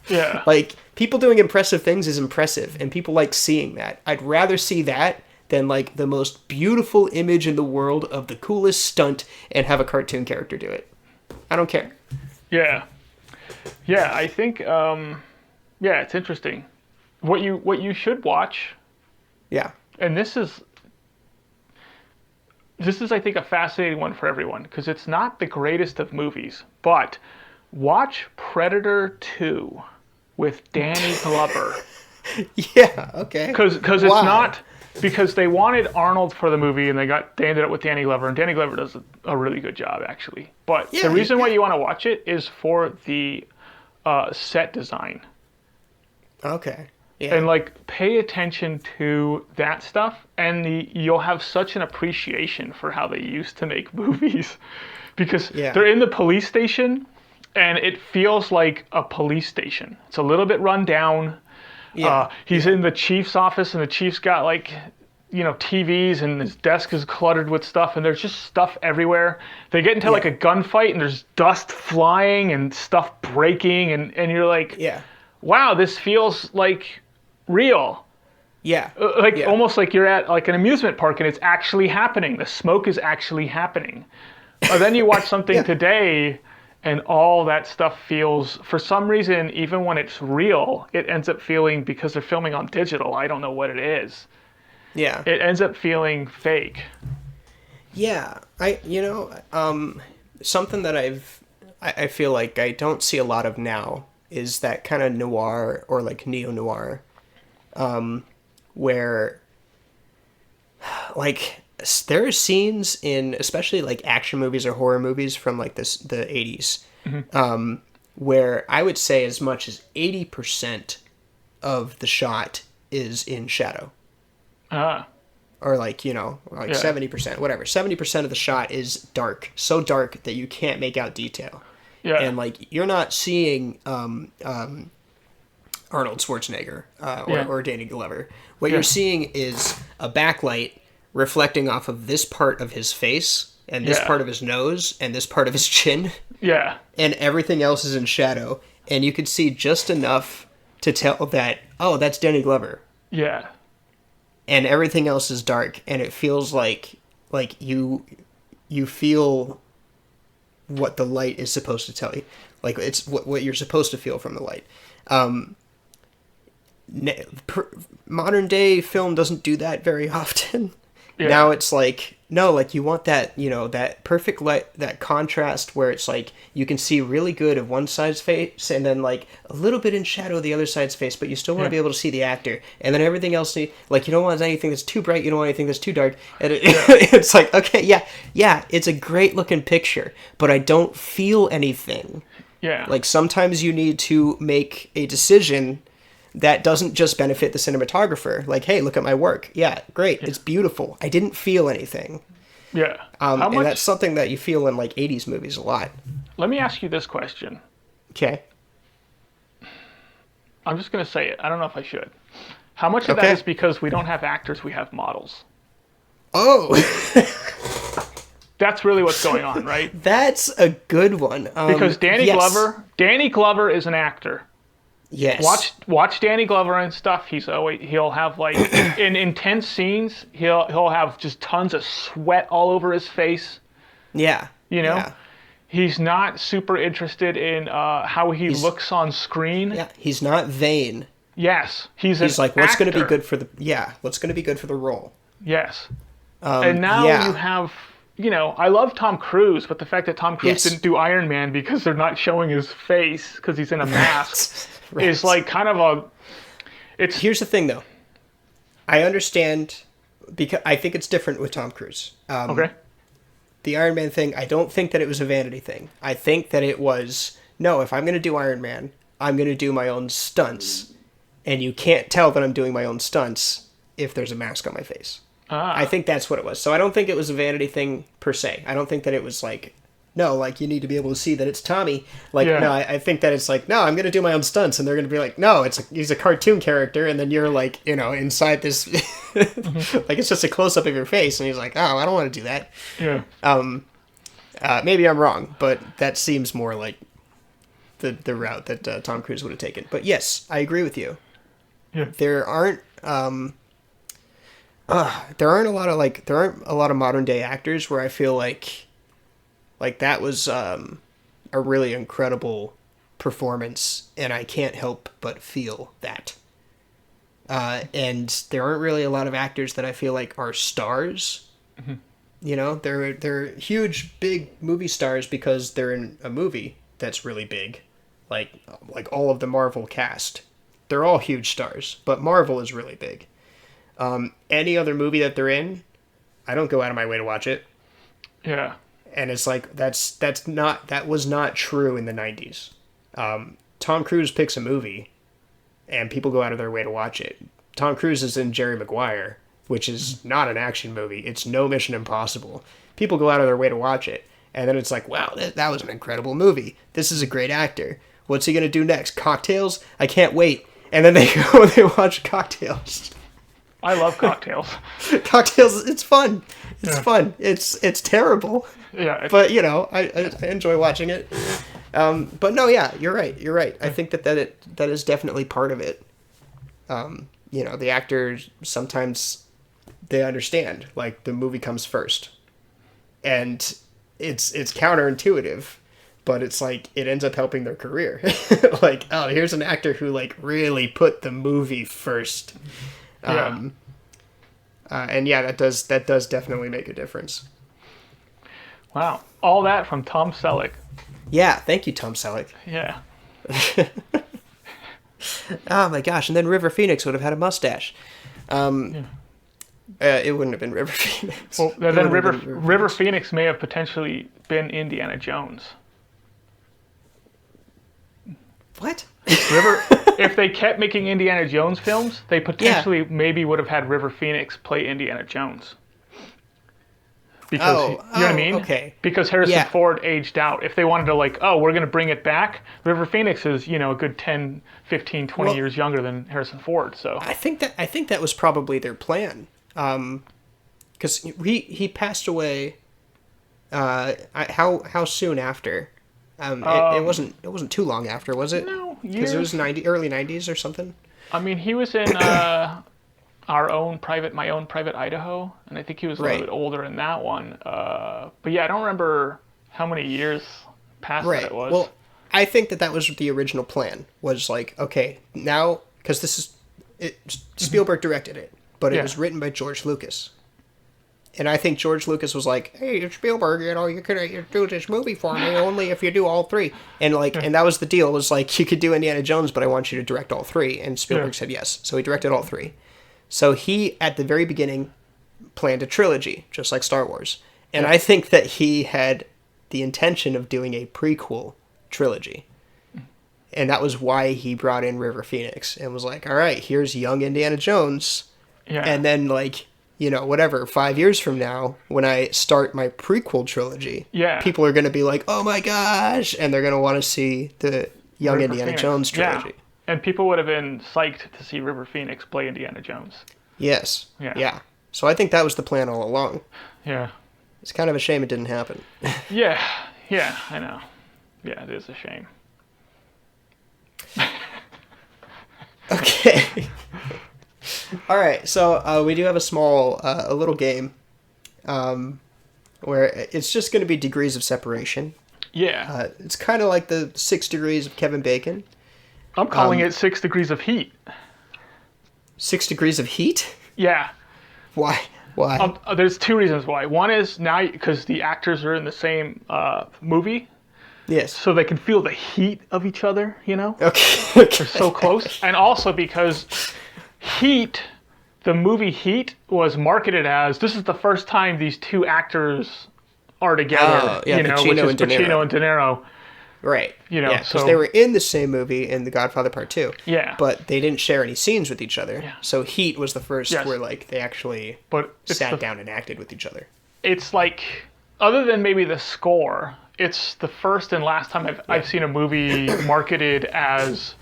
Yeah. Like people doing impressive things is impressive, and people like seeing that. I'd rather see that than like the most beautiful image in the world of the coolest stunt and have a cartoon character do it. I don't care. Yeah. Yeah, I think it's interesting. What you should watch. Yeah. And this is I think a fascinating one for everyone because it's not the greatest of movies, but watch Predator 2 with Danny Glover. Yeah, okay. Because it's not because they wanted Arnold for the movie and they ended up with Danny Glover, and Danny Glover does a really good job actually. But the reason why you want to watch it is for the set design. Okay. Yeah. And like pay attention to that stuff, and you'll have such an appreciation for how they used to make movies, because they're in the police station, and it feels like a police station. It's a little bit run down. Yeah. He's in the chief's office, and the chief's got like, TVs, and his desk is cluttered with stuff, and there's just stuff everywhere. They get into like a gunfight, and there's dust flying and stuff breaking, and you're like, wow, this feels like real. Yeah. Almost like you're at like an amusement park, and it's actually happening. The smoke is actually happening. Or then you watch something today, and all that stuff feels, for some reason, even when it's real, it ends up feeling, because they're filming on digital, I don't know what it is. Yeah. It ends up feeling fake. Yeah. Something that I feel like I don't see a lot of now is that kind of noir or like neo-noir, where like there are scenes in especially like action movies or horror movies from like the 80s, where I would say as much as 80% of the shot is in shadow. Or like, 70%, whatever. 70% of the shot is dark, so dark that you can't make out detail. Yeah. And like you're not seeing Arnold Schwarzenegger or Danny Glover. What you're seeing is a backlight reflecting off of this part of his face and this part of his nose and this part of his chin. Yeah. And everything else is in shadow. And you could see just enough to tell that, oh, that's Danny Glover. Yeah. And everything else is dark. And it feels like you feel what the light is supposed to tell you. Like it's what you're supposed to feel from the light. Modern day film doesn't do that very often. Yeah. Now it's like, no, like you want that, that perfect light, that contrast where it's like you can see really good of one side's face and then like a little bit in shadow of the other side's face, but you still want to be able to see the actor. And then everything else, like you don't want anything that's too bright, you don't want anything that's too dark. And it's like, okay, yeah, it's a great looking picture, but I don't feel anything. Yeah. Like sometimes you need to make a decision that doesn't just benefit the cinematographer. Like, hey, look at my work. Yeah, great. It's beautiful. I didn't feel anything. Yeah. And that's something that you feel in like 80s movies a lot. Let me ask you this question. Okay. I'm just going to say it. I don't know if I should. How much of that is because we don't have actors, we have models? Oh. That's really what's going on, right? That's a good one. Because Danny Glover is an actor. Yes. Watch Danny Glover and stuff. He'll have like in intense scenes. He'll have just tons of sweat all over his face. Yeah. Yeah. He's not super interested in how he looks on screen. Yeah. He's not vain. Yes. He's like, what's going to be good for what's going to be good for the role? Yes. And now you have. I love Tom Cruise, but the fact that Tom Cruise didn't do Iron Man because they're not showing his face because he's in a mask is like kind of Here's the thing, though. I understand because I think it's different with Tom Cruise. Okay. The Iron Man thing, I don't think that it was a vanity thing. I think that it was, no, if I'm going to do Iron Man, I'm going to do my own stunts. And you can't tell that I'm doing my own stunts if there's a mask on my face. I think that's what it was. So I don't think it was a vanity thing per se. I don't think that it was like, no, like you need to be able to see that it's Tommy. Like, no, I think that it's like, no, I'm going to do my own stunts. And they're going to be like, no, he's a cartoon character. And then you're like, inside this, like it's just a close up of your face. And he's like, oh, I don't want to do that. Yeah. Maybe I'm wrong, but that seems more like the route that Tom Cruise would have taken. But yes, I agree with you. Yeah. There aren't a lot of modern day actors where I feel like that was a really incredible performance, and I can't help but feel that. And there aren't really a lot of actors that I feel like are stars. Mm-hmm. They're huge, big movie stars because they're in a movie that's really big, like all of the Marvel cast. They're all huge stars, but Marvel is really big. Any other movie that they're in, I don't go out of my way to watch it. Yeah. And it's like, that was not true in the 90s. Tom Cruise picks a movie and people go out of their way to watch it. Tom Cruise is in Jerry Maguire, which is not an action movie. It's no Mission Impossible. People go out of their way to watch it. And then it's like, wow, that was an incredible movie. This is a great actor. What's he going to do next? Cocktails? I can't wait. And then they go and they watch Cocktails. I love Cocktails. Cocktails, it's fun. It's fun. It's terrible. Yeah. But, you know, I enjoy watching it. But no, yeah, you're right. I think that is definitely part of it. You know, the actors, sometimes they understand, like, the movie comes first. And it's counterintuitive, but it's like, it ends up helping their career. Like, oh, here's an actor who, like, really put the movie first. And yeah, that does definitely make a difference. Wow. All that from Tom Selleck. Yeah, thank you, Tom Selleck. Yeah. Oh my gosh, and then River Phoenix would have had a mustache. It wouldn't have been River Phoenix. Well, then River Phoenix may have potentially been Indiana Jones. What? If they kept making Indiana Jones films, they potentially maybe would have had River Phoenix play Indiana Jones. Because, you know what I mean? Okay. Because Harrison Ford aged out. If they wanted to, like, oh, we're going to bring it back, River Phoenix is, you know, a good 10, 15, 20 years younger than Harrison Ford, so. I think that was probably their plan. Because he passed away, how soon after? It wasn't too long after, was it? No, because it was early 90s or something. I mean, he was in my own private Idaho, and I think he was a little bit older in that one. But yeah, I don't remember how many years past that it was. Well, I think that was the original plan. Was like, okay, now, because Spielberg directed it, but it was written by George Lucas. And I think George Lucas was like, hey, Spielberg, you know, you could do this movie for me only if you do all three. And like, and that was the deal. It was like, you could do Indiana Jones, but I want you to direct all three. And Spielberg said yes. So he directed all three. So he, at the very beginning, planned a trilogy, just like Star Wars. And I think that he had the intention of doing a prequel trilogy. And that was why he brought in River Phoenix and was like, all right, here's young Indiana Jones. Yeah. And then, like, you know, whatever, 5 years from now, when I start my prequel trilogy, people are going to be like, oh my gosh, and they're going to want to see the young River Indiana Phoenix. Jones trilogy. Yeah. And people would have been psyched to see River Phoenix play Indiana Jones. Yes. Yeah. So I think that was the plan all along. Yeah. It's kind of a shame it didn't happen. Yeah, I know. Yeah, it is a shame. Okay. All right, so we do have a little game where it's just going to be degrees of separation. Yeah. It's kind of like the 6 degrees of Kevin Bacon. I'm calling it 6 degrees of heat. 6 degrees of heat? Yeah. Why? There's 2 reasons why. One is now because the actors are in the same movie. Yes. So they can feel the heat of each other, you know? Okay. They're so close. And also because Heat, the movie Heat, was marketed as, this is the first time these 2 actors are together, you know, which is Pacino and De Niro. Right. You know, because they were in the same movie in The Godfather Part 2. Yeah. But they didn't share any scenes with each other. Yeah. So Heat was the first where, like, they actually sat down and acted with each other. It's like, other than maybe the score, it's the first and last time I've seen a movie marketed as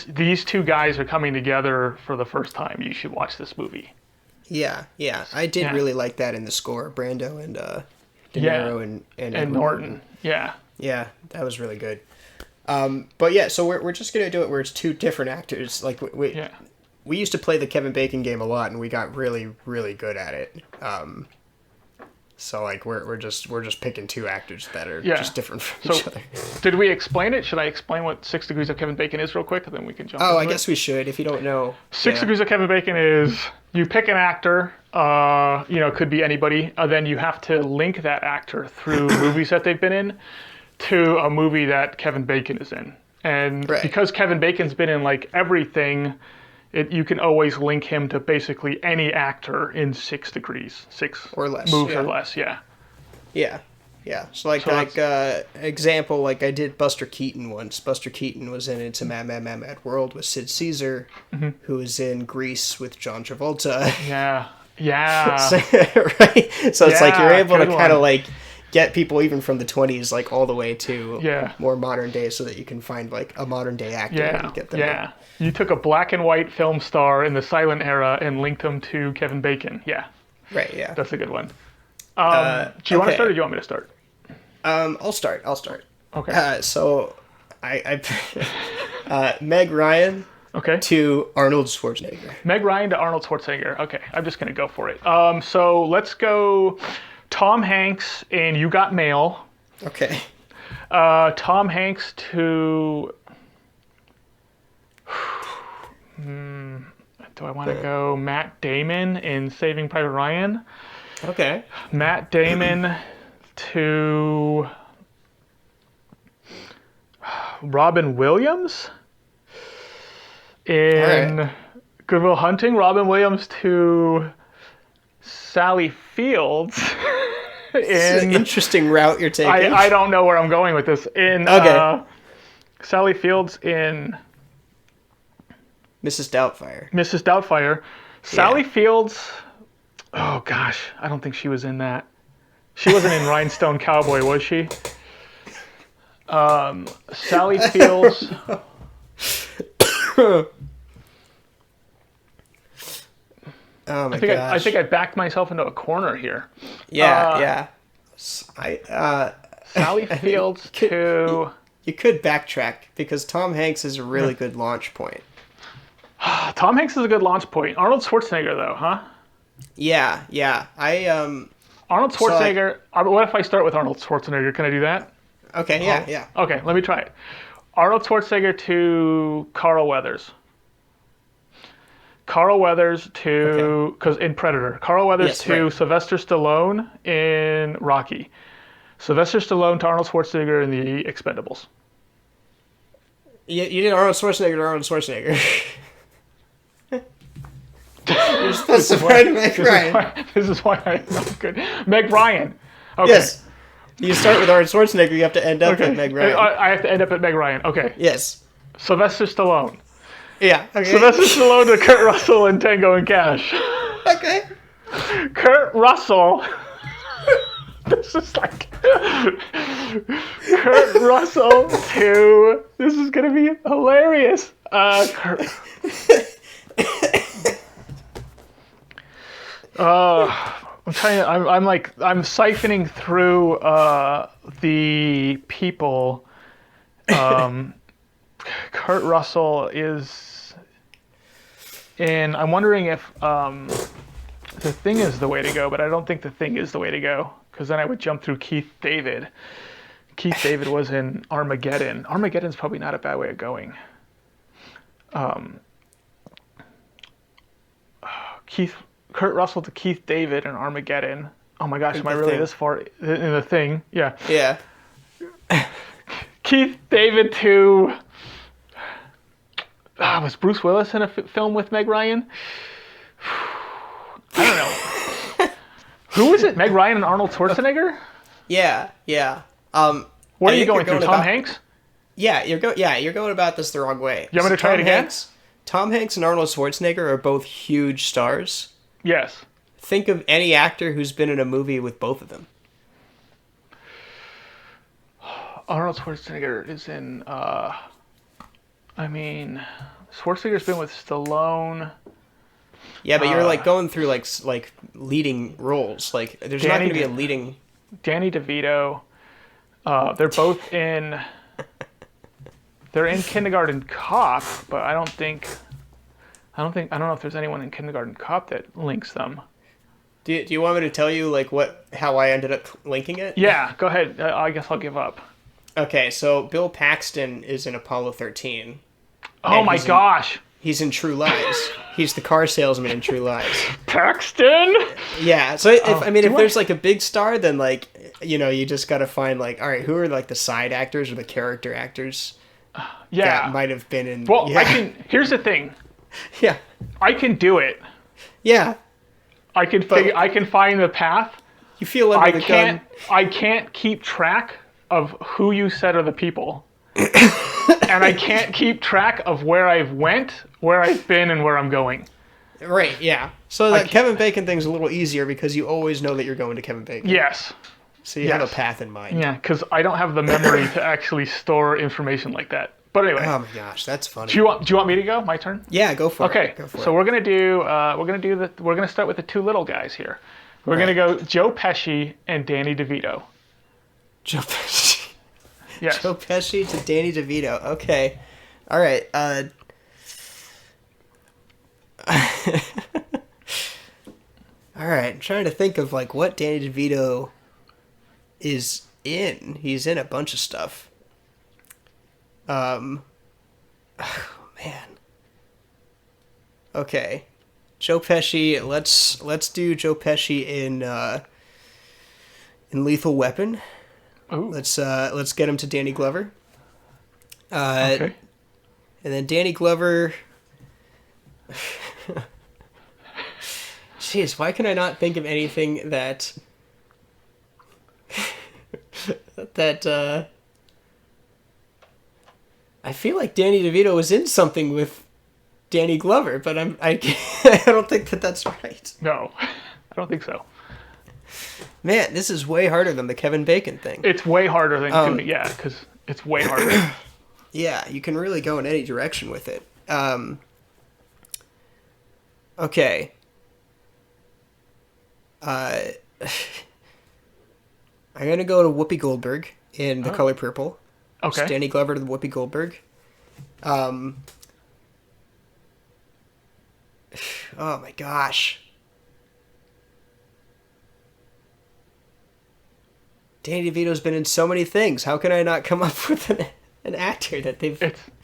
these 2 guys are coming together for the first time. You should watch this movie. Yeah. I did really like that in the score. Brando and De Niro and Norton. Yeah. Yeah, that was really good. But yeah, so we're just gonna do it where it's 2 different actors. Like we used to play the Kevin Bacon game a lot, and we got really, really good at it. So like we're just picking 2 actors that are just different from each other. Did we explain it? Should I explain what 6 degrees of Kevin Bacon is real quick, and then we can jump? I guess we should. If you don't know, 6 degrees of Kevin Bacon is you pick an actor. You know, could be anybody. Then you have to link that actor through movies that they've been in to a movie that Kevin Bacon is in, and because Kevin Bacon's been in like everything. You can always link him to basically any actor in 6 degrees, 6 or less moves or less. Yeah. So example, like I did Buster Keaton once. Buster Keaton was in It's a Mad, Mad, Mad, Mad World with Sid Caesar, who was in Grease with John Travolta. Yeah. Right. So it's like you're able to kind of like get people even from the 20s, like all the way to more modern day, so that you can find like a modern day actor and get them. Yeah. You took a black and white film star in the silent era and linked them to Kevin Bacon. Yeah. Right. Yeah. That's a good one. Do you want to start, or do you want me to start? I'll start. Okay. So I Meg Ryan. Okay. To Arnold Schwarzenegger. Meg Ryan to Arnold Schwarzenegger. Okay, I'm just gonna go for it. So let's go Tom Hanks in You Got Mail. Okay. Tom Hanks to... do I want to go Matt Damon in Saving Private Ryan? Okay. Matt Damon to Robin Williams in Good Will Hunting. Robin Williams to Sally Fields. It's an interesting route you're taking. I don't know where I'm going with this. Sally Fields in Mrs. Doubtfire. Mrs. Doubtfire. Sally Fields. Oh gosh, I don't think she was in that. She wasn't in Rhinestone Cowboy, was she? Sally Fields. Oh my gosh. I think I backed myself into a corner here. Yeah. Sally Fields to... You could backtrack, because Tom Hanks is a really good launch point. Tom Hanks is a good launch point. Arnold Schwarzenegger, though, huh? Yeah. Arnold Schwarzenegger... what if I start with Arnold Schwarzenegger? Can I do that? Okay, yeah. Okay, let me try it. Arnold Schwarzenegger to Carl Weathers. Carl Weathers to... Because in Predator. Carl Weathers to Sylvester Stallone in Rocky. Sylvester Stallone to Arnold Schwarzenegger in The Expendables. You did Arnold Schwarzenegger to Arnold Schwarzenegger. You're specifying to Meg Ryan. This is why I'm not good. Meg Ryan. Okay. Yes. You start with Arnold Schwarzenegger, you have to end up at Meg Ryan. I have to end up at Meg Ryan. Okay. Yes. Sylvester Stallone. Yeah. Okay. Sylvester Stallone to Kurt Russell in Tango and Cash. Okay. Kurt Russell. This is like Kurt Russell to... This is going to be hilarious. I'm siphoning through the people. Kurt Russell is in... I'm wondering if The Thing is the way to go, but I don't think The Thing is the way to go, because then I would jump through Keith David. Keith David was in Armageddon. Armageddon's probably not a bad way of going. Kurt Russell to Keith David in Armageddon. Oh my gosh, am I really this far in The Thing? Yeah. Yeah. Keith David to... was Bruce Willis in a film with Meg Ryan? I don't know. Who is it? Meg Ryan and Arnold Schwarzenegger? Yeah. Where are you going through? Tom Hanks? Yeah, you're going about this the wrong way. You want me to try it again? Tom Hanks and Arnold Schwarzenegger are both huge stars. Yes. Think of any actor who's been in a movie with both of them. Arnold Schwarzenegger is in... Schwarzenegger's been with Stallone. Yeah, but you're like going through like leading roles. Like there's not going to be a leading. Danny DeVito. They're both in. They're in Kindergarten Cop, but I don't know if there's anyone in Kindergarten Cop that links them. Do you want me to tell you how I ended up linking it? Yeah, go ahead. I guess I'll give up. Okay, so Bill Paxton is in Apollo 13. Oh my gosh. He's in True Lies. He's the car salesman in True Lies. Paxton? Yeah. So if there's like a big star, then you just got to find all right, who are the side actors or the character actors? Yeah. That might have been in. Well, yeah. Here's the thing. Yeah. I can do it. Yeah. I can find the path. You feel under the gun. I can't keep track of who you said are the people. And I can't keep track of where I've went, where I've been, and where I'm going. Right, yeah. So that Kevin Bacon thing's a little easier because you always know that you're going to Kevin Bacon. Yes. So you have a path in mind. Yeah, because I don't have the memory to actually store information like that. But anyway. Oh my gosh, that's funny. Do you want me to go? My turn? Yeah, go for it. Okay. So we're gonna start with the two little guys here. We're gonna go Joe Pesci and Danny DeVito. Joe Pesci. Yes. Joe Pesci to Danny DeVito. Okay. All right. All right. I'm trying to think of like what Danny DeVito is in. He's in a bunch of stuff. Oh, man. Okay. Joe Pesci. Let's do Joe Pesci in Lethal Weapon. Ooh. Let's get him to Danny Glover. Okay. And then Danny Glover. Jeez, why can I not think of anything that I feel like Danny DeVito was in something with Danny Glover, but I don't think that's right. No, I don't think so. Man, this is way harder than the Kevin Bacon thing. It's way harder than doing, because it's way harder. Yeah, you can really go in any direction with it. Okay. I'm gonna go to Whoopi Goldberg in The Color Purple. Okay. It's Danny Glover to Whoopi Goldberg. Oh my gosh. Danny DeVito's been in so many things. How can I not come up with an actor that they've...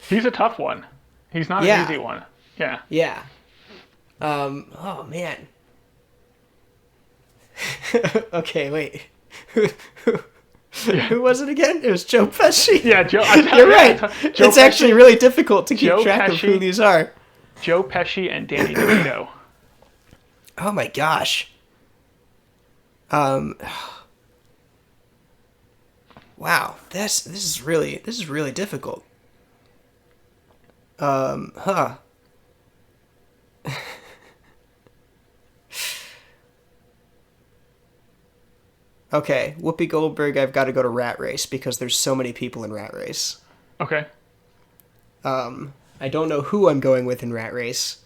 He's a tough one. He's not an easy one. Yeah. Yeah. Oh, man. Okay, wait. Who was it again? It was Joe Pesci. Yeah, Joe. You're right. It's actually really difficult to keep track of who these are. Joe Pesci and Danny DeVito. Oh my gosh. Wow, this is really difficult. Okay, Whoopi Goldberg, I've got to go to Rat Race because there's so many people in Rat Race. Okay. I don't know who I'm going with in Rat Race,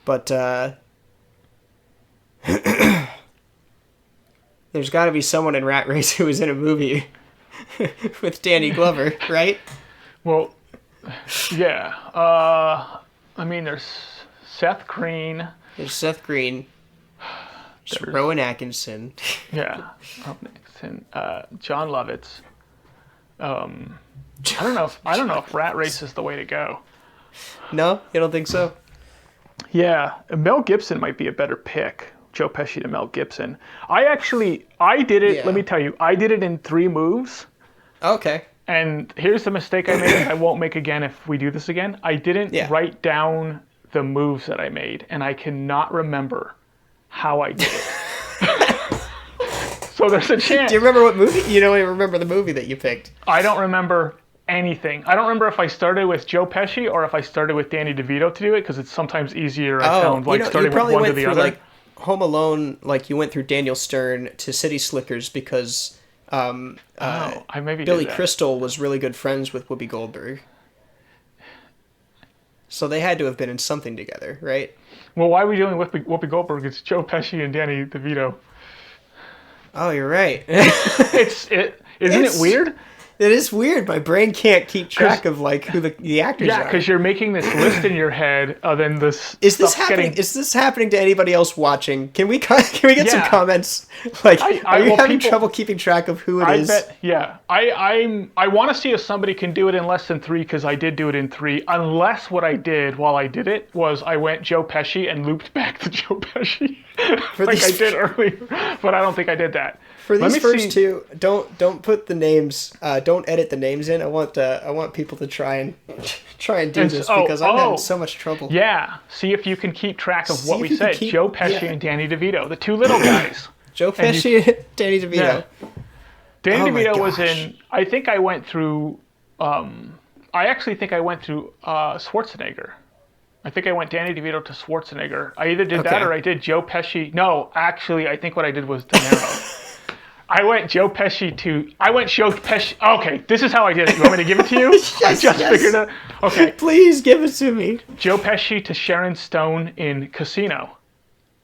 but there's got to be someone in Rat Race who was in a movie with Danny Glover, right? Well, yeah. I mean, there's Seth Green. There's Seth Green. Rowan Atkinson. Yeah. John Lovitz. I don't know if Rat Race is the way to go. No, you don't think so? Yeah, Mel Gibson might be a better pick. Joe Pesci to Mel Gibson. I did it. Yeah. Let me tell you, I did it in 3 moves. Okay. And here's the mistake I made. I won't make again if we do this again. I didn't write down the moves that I made, and I cannot remember how I did it. So there's a chance. Do you remember what movie? You don't even remember the movie that you picked. I don't remember anything. I don't remember if I started with Joe Pesci or if I started with Danny DeVito to do it, because it's sometimes easier. I found starting with one to the other. Like Home Alone, like you went through Daniel Stern to City Slickers because I maybe Billy did that. Crystal was really good friends with Whoopi Goldberg. So they had to have been in something together, right? Well, why are we doing Whoopi Goldberg? It's Joe Pesci and Danny DeVito. Oh, you're right. Isn't it weird? It is weird. My brain can't keep track of like who the actors are. Yeah, because you're making this list in your head, then this. Is this happening? Is this happening to anybody else watching? Can we get some comments? Like, are you having trouble keeping track of who it is? I bet. Yeah, I want to see if somebody can do it in less than 3, because I did do it in 3. Unless what I did while I did it was I went Joe Pesci and looped back to Joe Pesci, like I did earlier. But I don't think I did that. For these first two, don't put the names. Don't edit the names in. I want people to try and do this because I'm having so much trouble. Yeah, see if you can keep track of what we said. Joe Pesci and Danny DeVito, the 2 little guys. Joe Pesci and Danny DeVito. Yeah. Danny DeVito was in. I think I went through. I actually think I went through Schwarzenegger. I think I went Danny DeVito to Schwarzenegger. I either did that or I did Joe Pesci. No, actually, I think what I did was De Niro. I went Joe Pesci. Okay, this is how I did it. You want me to give it to you? I just figured it. Okay. Please give it to me. Joe Pesci to Sharon Stone in Casino.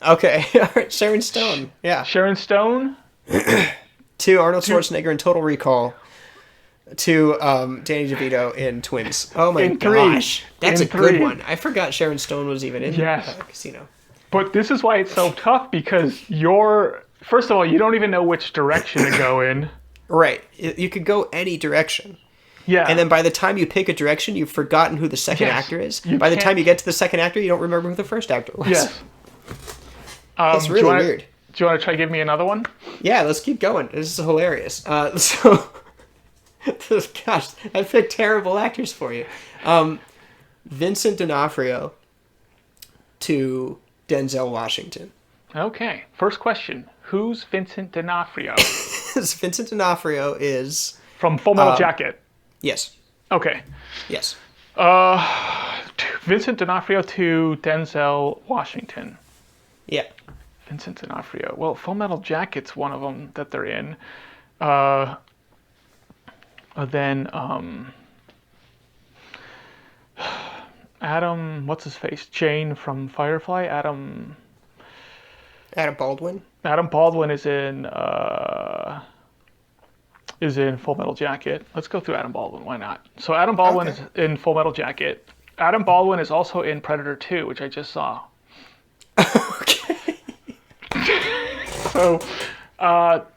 Okay. All right. Sharon Stone. Yeah. Sharon Stone. To Arnold Schwarzenegger in Total Recall. To Danny DeVito in Twins. Oh my gosh. That's a good one. I forgot Sharon Stone was even in Casino. But this is why it's so tough, because first of all, you don't even know which direction to go in. Right. You could go any direction. Yeah. And then by the time you pick a direction, you've forgotten who the second actor is. By the time you get to the second actor, you don't remember who the first actor was. Yes. It's really weird. Do you want to try to give me another one? Yeah, let's keep going. This is hilarious. Gosh, I picked terrible actors for you. Vincent D'Onofrio to Denzel Washington. Okay. First question. Who's Vincent D'Onofrio? Vincent D'Onofrio is... From Full Metal Jacket. Yes. Okay. Yes. Vincent D'Onofrio to Denzel Washington. Yeah. Vincent D'Onofrio. Well, Full Metal Jacket's one of them that they're in. Then Adam, what's his face? Jane from Firefly. Adam Baldwin. Adam Baldwin is in Full Metal Jacket. Let's go through Adam Baldwin. Why not? So Adam Baldwin is in Full Metal Jacket. Adam Baldwin is also in Predator 2, which I just saw. Okay.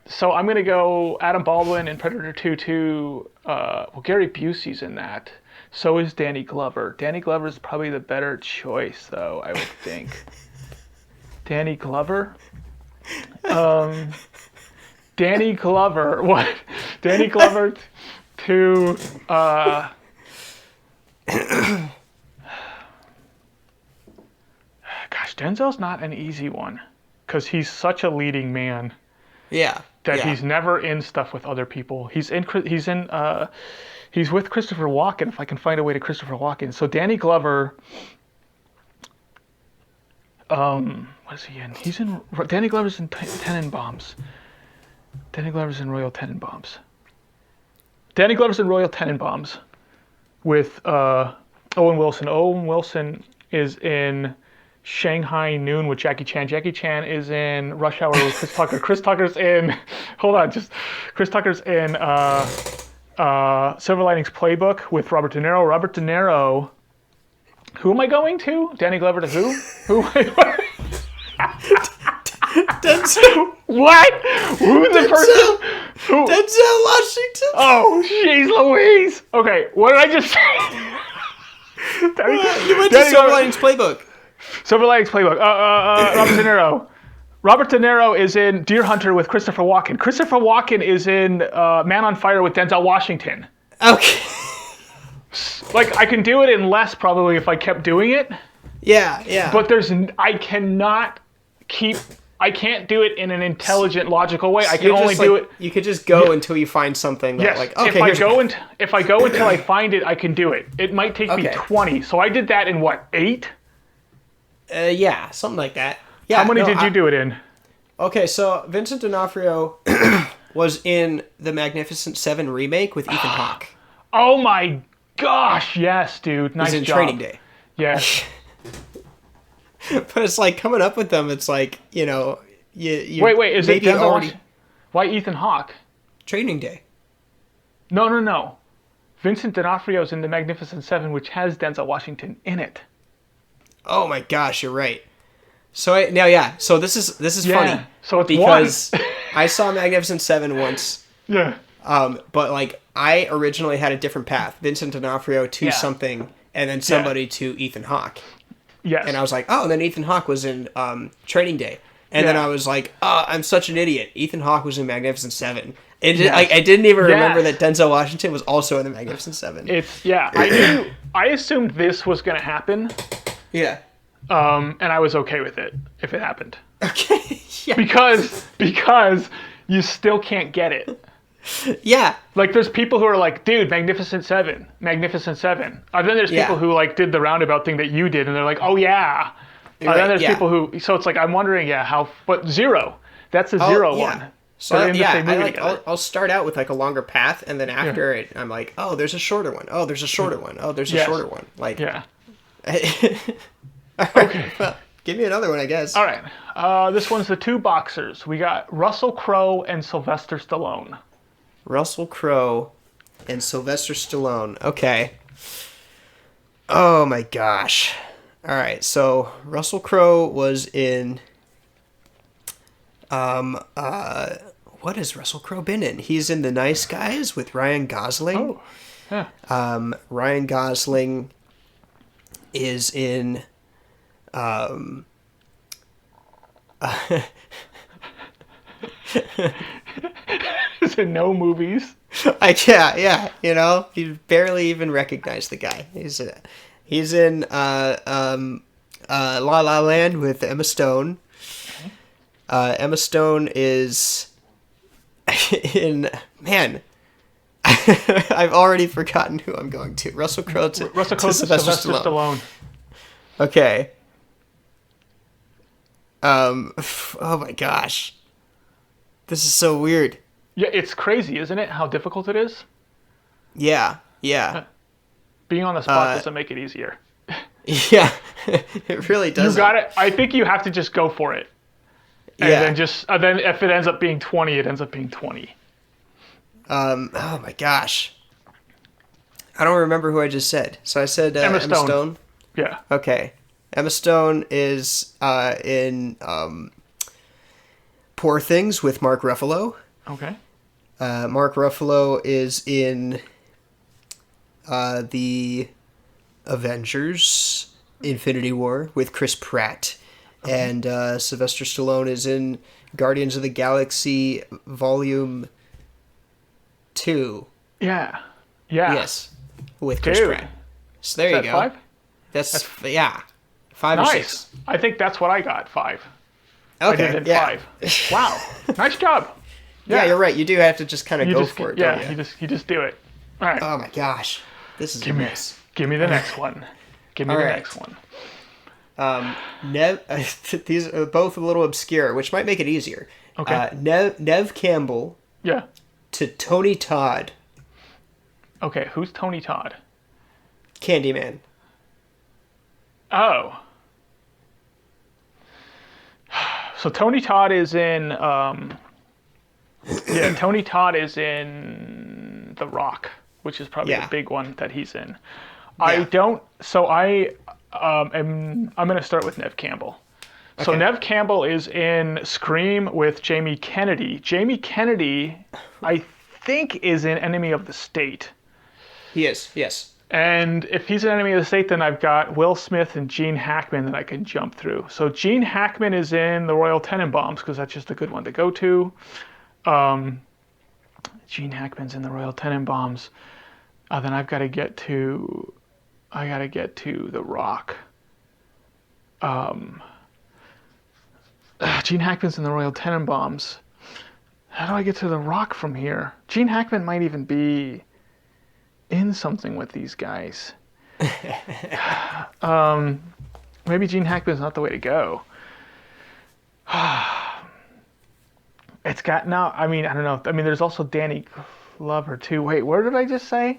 So I'm gonna go Adam Baldwin in Predator 2 to Gary Busey's in that. So is Danny Glover. Danny Glover is probably the better choice, though, I would think. Danny Glover? Danny Glover. What? Danny Glover to... Gosh, Denzel's not an easy one, because he's such a leading man. Yeah. That he's never in stuff with other people. He's with Christopher Walken, if I can find a way to Christopher Walken. So Danny Glover, what is he in? Danny Glover's in Tenenbaums. Danny Glover's in Royal Tenenbaums. Danny Glover's in Royal Tenenbaums with Owen Wilson. Owen Wilson is in Shanghai Noon with Jackie Chan. Jackie Chan is in Rush Hour with Chris Tucker. Chris Tucker's in... Chris Tucker's in Silver Linings Playbook with Robert De Niro. Robert De Niro... Who am I going to? Danny Glover to who? Who am I... Denzel. What? Who's the person? Who? Denzel Washington. Oh, jeez Louise. Okay, what did I just say? You went to Silver Linings Playbook. Silver Linings Playbook. Robert De Niro. Robert De Niro is in Deer Hunter with Christopher Walken. Christopher Walken is in Man on Fire with Denzel Washington. Okay. Like, I can do it in less probably if I kept doing it. Yeah. But I can't do it in an intelligent, logical way. I can only do it. You could just go until you find something that, if I go until I find it, I can do it. It might take me 20. So I did that in what, 8? Yeah, something like that. Yeah. How many did you do it in? Okay, so Vincent D'Onofrio was in the Magnificent Seven remake with Ethan Hawke. Oh my gosh, yes, dude. Nice job. He's in Training Day. Yes. But it's like coming up with them. It's like, you wait. Is it Denzel? Why Ethan Hawke? Training Day. No. Vincent D'Onofrio's in the Magnificent Seven, which has Denzel Washington in it. Oh my gosh, you're right. So So this is funny. So it's because I saw Magnificent Seven once. Yeah. But like I originally had a different path. Vincent D'Onofrio to something, and then somebody to Ethan Hawke. Yes. And I was like, oh, and then Ethan Hawke was in Training Day. And then I was like, oh, I'm such an idiot. Ethan Hawke was in Magnificent Seven. I didn't even remember that Denzel Washington was also in the Magnificent Seven. I assumed this was going to happen. Yeah. And I was okay with it if it happened. Okay. Yeah. Because you still can't get it. Yeah. Like, there's people who are like, dude, Magnificent Seven. And then there's people who, like, did the roundabout thing that you did, and they're like, oh, yeah. And then there's people who... So it's like, I'm wondering, but 0. That's a 0 one. So I'll start out with like a longer path, and then after it, I'm like, oh, there's a shorter one. Oh, there's a shorter one. Oh, there's a shorter one. Like, yeah. Okay. Well, give me another one, I guess. All right. This one's the two boxers. We got Russell Crowe and Sylvester Stallone. Russell Crowe and Sylvester Stallone. Okay. Oh my gosh. All right. So Russell Crowe was in. What has Russell Crowe been in? He's in The Nice Guys with Ryan Gosling. Oh. Yeah. Ryan Gosling is in. Is it no movies? Yeah. You know, you barely even recognize the guy. He's in La La Land with Emma Stone. Emma Stone is in I've already forgotten who I'm going to. Russell Crowe to Sylvester Stallone. Okay. Oh my gosh. This is so weird. Yeah, it's crazy, isn't it? How difficult it is? Yeah. Being on the spot doesn't make it easier. Yeah, it really does. You got it. I think you have to just go for it. And then if it ends up being 20, it ends up being 20. Oh my gosh. I don't remember who I just said. So I said Emma Stone. Yeah. Okay. Emma Stone is in Poor Things with Mark Ruffalo. Okay. Mark Ruffalo is in the Avengers Infinity War with Chris Pratt. Okay. And Sylvester Stallone is in Guardians of the Galaxy Volume 2. Yeah. Yes. With Chris Pratt. So there you go. 5? That's 5 or 6. I think that's what I got, 5. Okay, I did 5. Wow. Nice job. Yeah, you're right. You do have to just kind of go for it, don't you? You just do it. All right. Oh my gosh. This is a mess. Give me the next one. Next one. These are both a little obscure, which might make it easier. Okay. Nev Campbell. Yeah. To Tony Todd. Okay, who's Tony Todd? Candyman. Oh. So Tony Todd is in. Tony Todd is in The Rock, which is probably the big one that he's in. Yeah. I'm going to start with Nev Campbell. Okay. So Nev Campbell is in Scream with Jamie Kennedy. Jamie Kennedy, I think, is in Enemy of the State. He is, yes. And if he's an Enemy of the State, then I've got Will Smith and Gene Hackman that I can jump through. So Gene Hackman is in The Royal Tenenbaums because that's just a good one to go to. Gene Hackman's in The Royal Tenenbaums. Then I've got to get to The Rock. Gene Hackman's in The Royal Tenenbaums. How do I get to The Rock from here? Gene Hackman might even be in something with these guys. Maybe Gene Hackman's not the way to go. It's got I don't know. I mean, there's also Danny Glover too. Wait, where did I just say?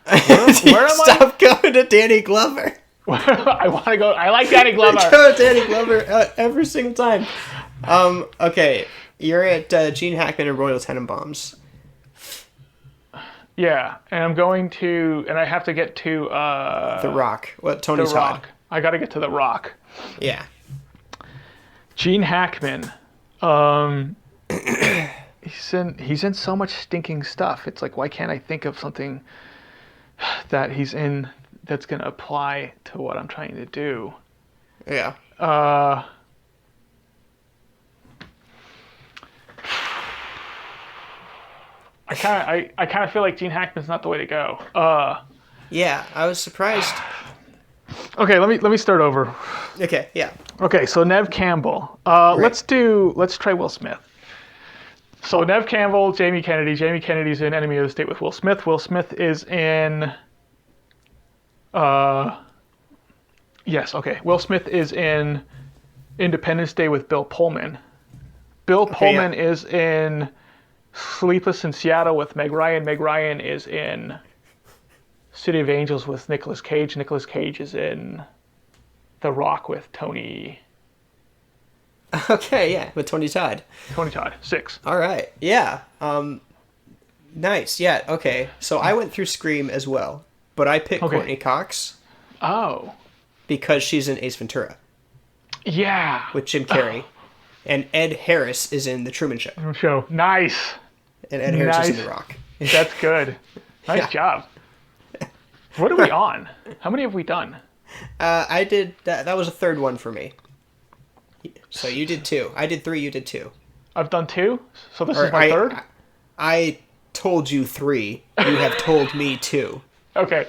Where am I? Stop going to Danny Glover. I want to go. I like Danny Glover. Go to Danny Glover every single time. Okay, you're at Gene Hackman and Royal Tenenbaums. Yeah, and I'm going to, and I have to get to The Rock. What? Tony Todd. Rock. I got to get to The Rock. Yeah. Gene Hackman. He's in so much stinking stuff. It's like, why can't I think of something that he's in that's going to apply to what I'm trying to do? Yeah. I kind of feel like Gene Hackman's not the way to go. Yeah, I was surprised. Okay, let me start over. Okay, yeah. Okay, so Nev Campbell. Right. Let's try Will Smith. So Nev Campbell, Jamie Kennedy. Jamie Kennedy's in Enemy of the State with Will Smith. Will Smith is in. Yes, okay. Will Smith is in Independence Day with Bill Pullman. Bill Pullman is in Sleepless in Seattle with Meg Ryan. Meg Ryan is in City of Angels with Nicolas Cage. Nicolas Cage is in The Rock with Tony. Okay, yeah, with Tony Todd. Tony Todd, 6. All right, yeah. Nice, yeah, okay. So I went through Scream as well, but I picked Courtney Cox. Oh. Because she's in Ace Ventura. Yeah. With Jim Carrey. And Ed Harris is in The Truman Show. Nice. And Ed Harris is in The Rock. That's good. Nice job. What are we on? How many have we done? I did... That was a third one for me. So you did 2. I did 3, you did 2. I've done 2? So this is my third? I told you 3. You have told me 2. Okay.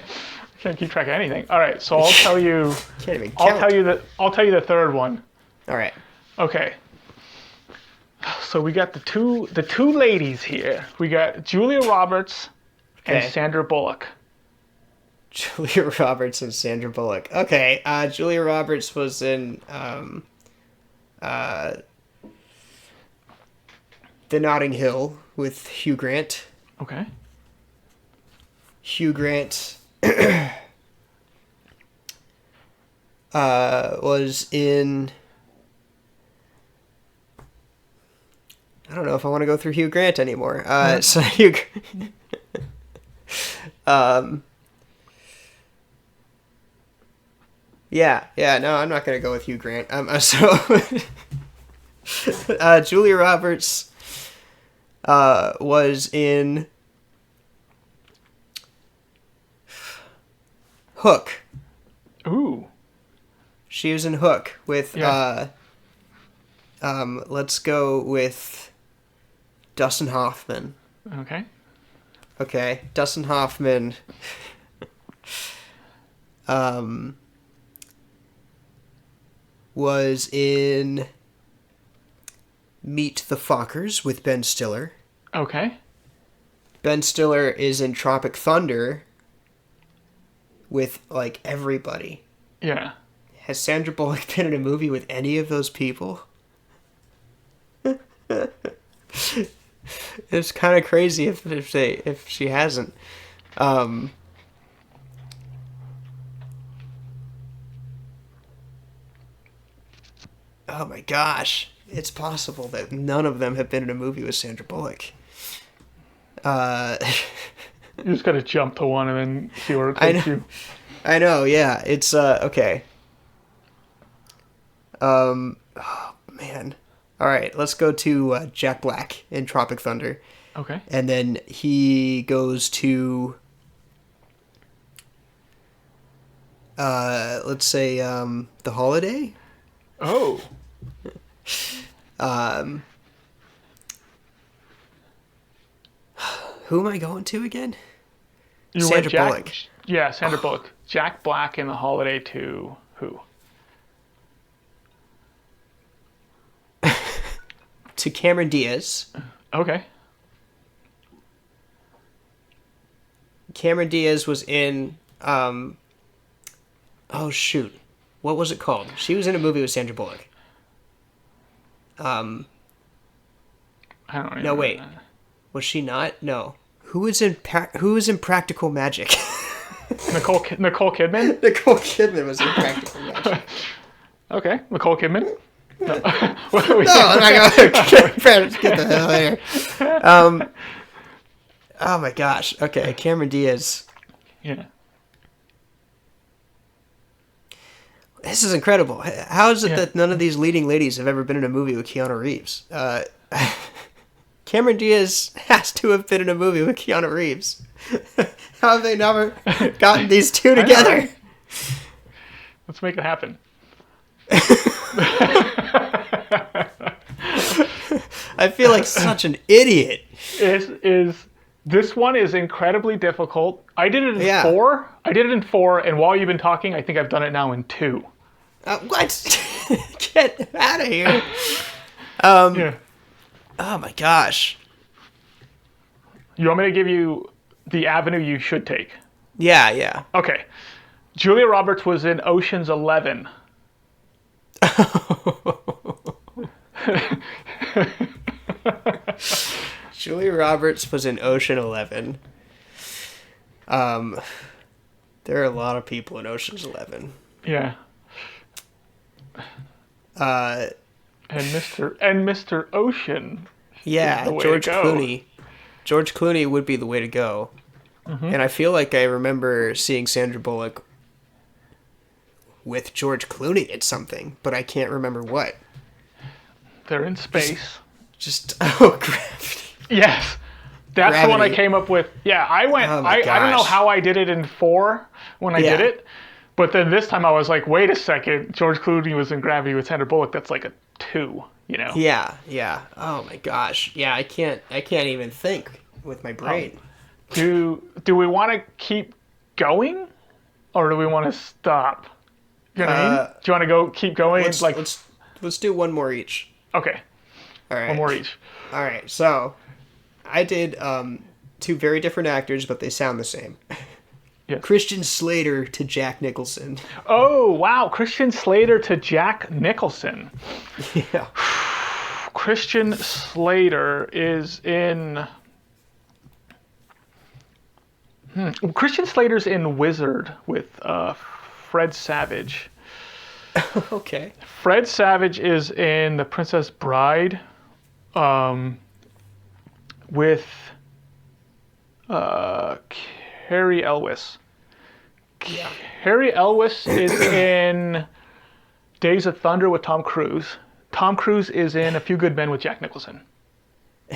Can't keep track of anything. All right, so I'll tell you... Can't even count. I'll tell you the third one. All right. Okay. So we got the two ladies here. We got Julia Roberts and Sandra Bullock. Julia Roberts and Sandra Bullock. Okay. Julia Roberts was in The Notting Hill with Hugh Grant. Okay. Hugh Grant was in... I don't know if I want to go through Hugh Grant anymore. So Hugh... Yeah, no, I'm not going to go with Hugh Grant. Julia Roberts was in Hook. Ooh. She was in Hook with, let's go with Dustin Hoffman. Okay, Dustin Hoffman was in Meet the Fockers with Ben Stiller. Okay. Ben Stiller is in Tropic Thunder with, like, everybody. Yeah. Has Sandra Bullock been in a movie with any of those people? It's kind of crazy if she hasn't. Oh my gosh. It's possible that none of them have been in a movie with Sandra Bullock. You just gotta jump to one and then see where it takes you. I know, yeah. It's, okay. Oh, man. Alright, let's go to Jack Black in Tropic Thunder. Okay. And then he goes to... let's say, The Holiday? Oh. Who am I going to again? Sandra Bullock. Yeah, Sandra Bullock. Jack Black in The Holiday to who? To Cameron Diaz. Okay. Cameron Diaz was in, oh shoot. What was it called? She was in a movie with Sandra Bullock. I don't know. No, wait. Was she not? No. Who was in Practical Magic? Nicole Kidman? Nicole Kidman was in Practical Magic. Okay. Nicole Kidman? No. No, I'm not going to get the hell out of here. Oh my gosh. Okay, Cameron Diaz. Yeah. This is incredible. How is it that none of these leading ladies have ever been in a movie with Keanu Reeves? Cameron Diaz has to have been in a movie with Keanu Reeves. How have they never gotten these two together? Know, right? Let's make it happen. I feel like such an idiot. This one is incredibly difficult. I did it in 4. I did it in 4, and while you've been talking, I think I've done it now in 2. What? Get out of here. Yeah. Oh my gosh. You want me to give you the avenue you should take? Yeah. Okay. Julia Roberts was in Ocean's 11. Julia Roberts was in Ocean 11. There are a lot of people in Ocean's 11. Yeah. And Mr. Ocean. Yeah, George Clooney. George Clooney would be the way to go. Mm-hmm. And I feel like I remember seeing Sandra Bullock with George Clooney at something, but I can't remember what. They're in space. Gravity. Yes. That's Gravity. The one I came up with. Yeah, I went, I don't know how I did it in 4 when I did it, but then this time I was like, wait a second, George Clooney was in Gravity with Sandra Bullock. That's like a 2, you know? Yeah. Oh my gosh. Yeah, I can't even think with my brain. Do we want to keep going, or do we want to stop? You know what I mean? Do you want to keep going? Let's do one more each. Okay. All right. One more each. All right. So, I did 2 very different actors, but they sound the same. Yeah. Christian Slater to Jack Nicholson. Oh wow, Christian Slater to Jack Nicholson. Yeah. Christian Slater is in. Christian Slater's in Wizard with Fred Savage. Okay. Fred Savage is in The Princess Bride with Cary Elwes. Yeah. Cary Elwes is in Days of Thunder with Tom Cruise. Tom Cruise is in A Few Good Men with Jack Nicholson.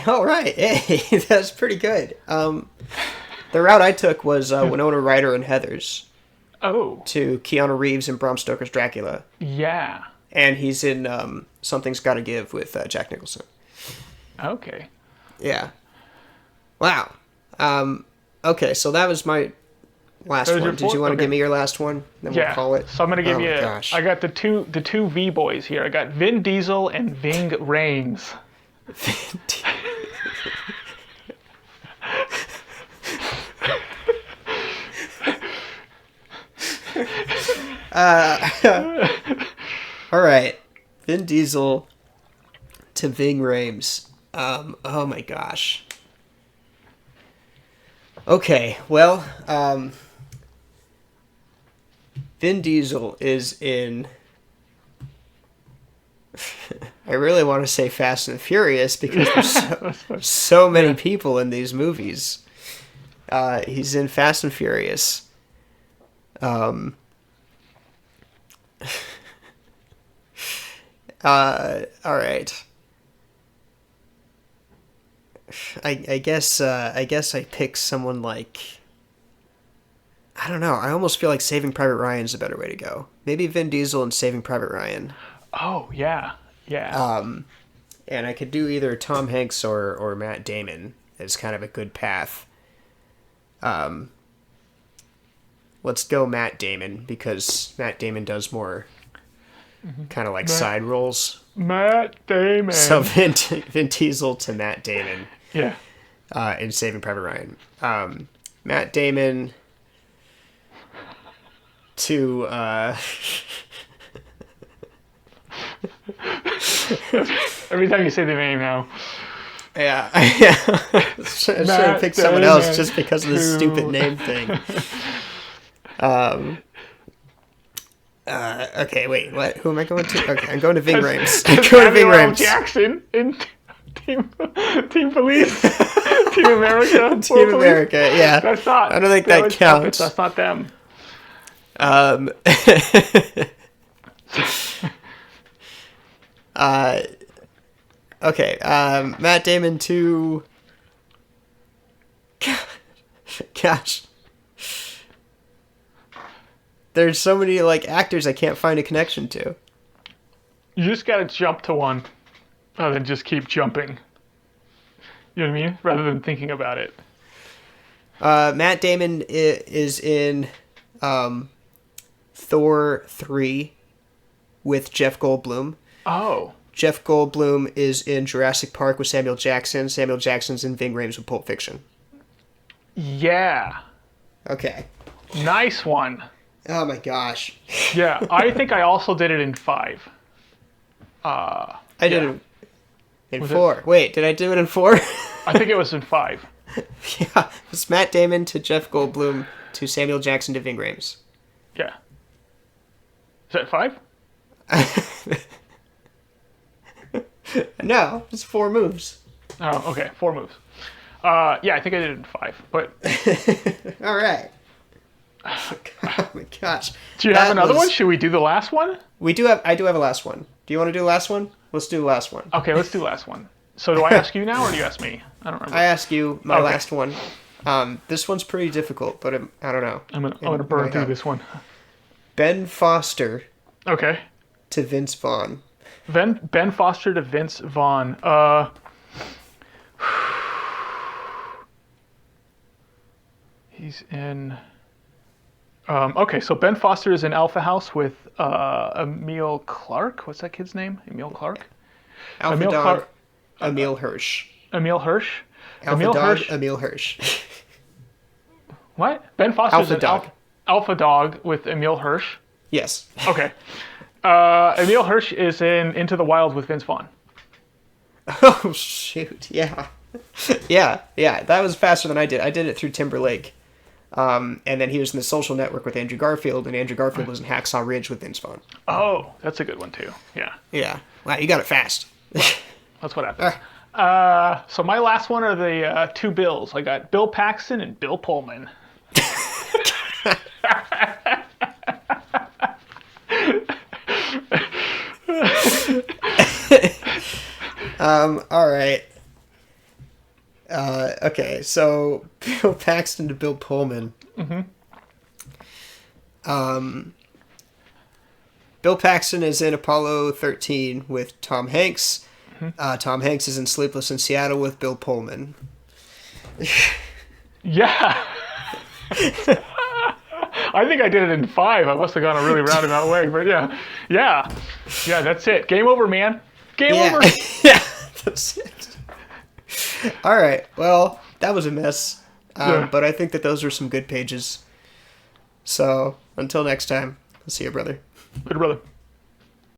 All right. Hey, that's pretty good. The route I took was Winona Ryder and Heathers. Oh. To Keanu Reeves and Bram Stoker's Dracula. Yeah. And he's in Something's Gotta Give with Jack Nicholson. Okay. Yeah. Wow. Okay, so that was my last one. Did you want to give me your last one? Then we'll call it. So I'm going to give you... Gosh. I got the two V-boys here. I got Vin Diesel and Ving Rhames. Vin Diesel. All right, Vin Diesel to Ving Rhames. Oh my gosh. Okay, well, Vin Diesel is in. I really want to say Fast and Furious because there's so many people in these movies. He's in Fast and Furious. All right. I guess I pick someone like, I don't know. I almost feel like Saving Private Ryan's a better way to go. Maybe Vin Diesel and Saving Private Ryan. Oh yeah. And I could do either Tom Hanks or Matt Damon as kind of a good path. Let's go Matt Damon because Matt Damon does more kind of like side roles. Matt Damon. So Vin Diesel to Matt Damon. Yeah. In Saving Private Ryan. Matt Damon to every time you say the name now. Yeah. I should have picked someone else just because of the stupid name thing. Okay, wait, what? Who am I going to? Okay, I'm going to Ving Rhames. I'm going to Ving Rhames. Jackson in Team Police. Team America. Team America, yeah. That's not. I don't think that counts. That's not them. Okay, Matt Damon to... Gosh. There's so many, like, actors I can't find a connection to. You just gotta jump to one, rather than just keep jumping. You know what I mean? Rather than thinking about it. Matt Damon is in Thor 3 with Jeff Goldblum. Oh. Jeff Goldblum is in Jurassic Park with Samuel Jackson. Samuel Jackson's in Ving Rhames with Pulp Fiction. Yeah. Okay. Nice one. Oh my gosh. Yeah, I think I also did it in 5. I did it in 4. Wait, did I do it in 4? I think it was in 5. Yeah, it's Matt Damon to Jeff Goldblum to Samuel Jackson to Ving Rhames. Yeah. Is that 5? No, it's 4 moves. Oh, okay, 4 moves. Yeah, I think I did it in 5, but... All right. Oh my gosh. Do you have another one? Should we do the last one? I do have a last one. Do you want to do the last one? Let's do the last one. Okay, let's do the last one. So do I ask you now, or do you ask me? I don't remember. I ask you my last one. This one's pretty difficult, but I don't know. I'm gonna burn through this one. Ben Foster. Okay. To Vince Vaughn. Ben Foster to Vince Vaughn. He's in... okay, so Ben Foster is in Alpha House with Emil Clark. What's that kid's name? Emil Clark? Emil Hirsch. Emil Hirsch? Emil Hirsch. What? Ben Foster's in Alpha Dog with Emil Hirsch? Yes. Okay. Emil Hirsch is in Into the Wild with Vince Vaughn. Oh, shoot. Yeah. Yeah. That was faster than I did. I did it through Timberlake. And then he was in The Social Network with Andrew Garfield, and Andrew Garfield was in Hacksaw Ridge with Vince Vaughn. Oh, that's a good one, too. Yeah. Yeah. Wow, you got it fast. That's what happened. So my last one are the 2 Bills. I got Bill Paxton and Bill Pullman. All right. Okay, so Bill Paxton to Bill Pullman. Mm-hmm. Bill Paxton is in Apollo 13 with Tom Hanks. Mm-hmm. Tom Hanks is in Sleepless in Seattle with Bill Pullman. Yeah. I think I did it in 5. I must have gone a really roundabout way, but yeah, that's it. Game over, man. Game over. Yeah, that's it. All right. Well, that was a mess, but I think that those are some good pages. So until next time, I'll see you, brother. Good brother.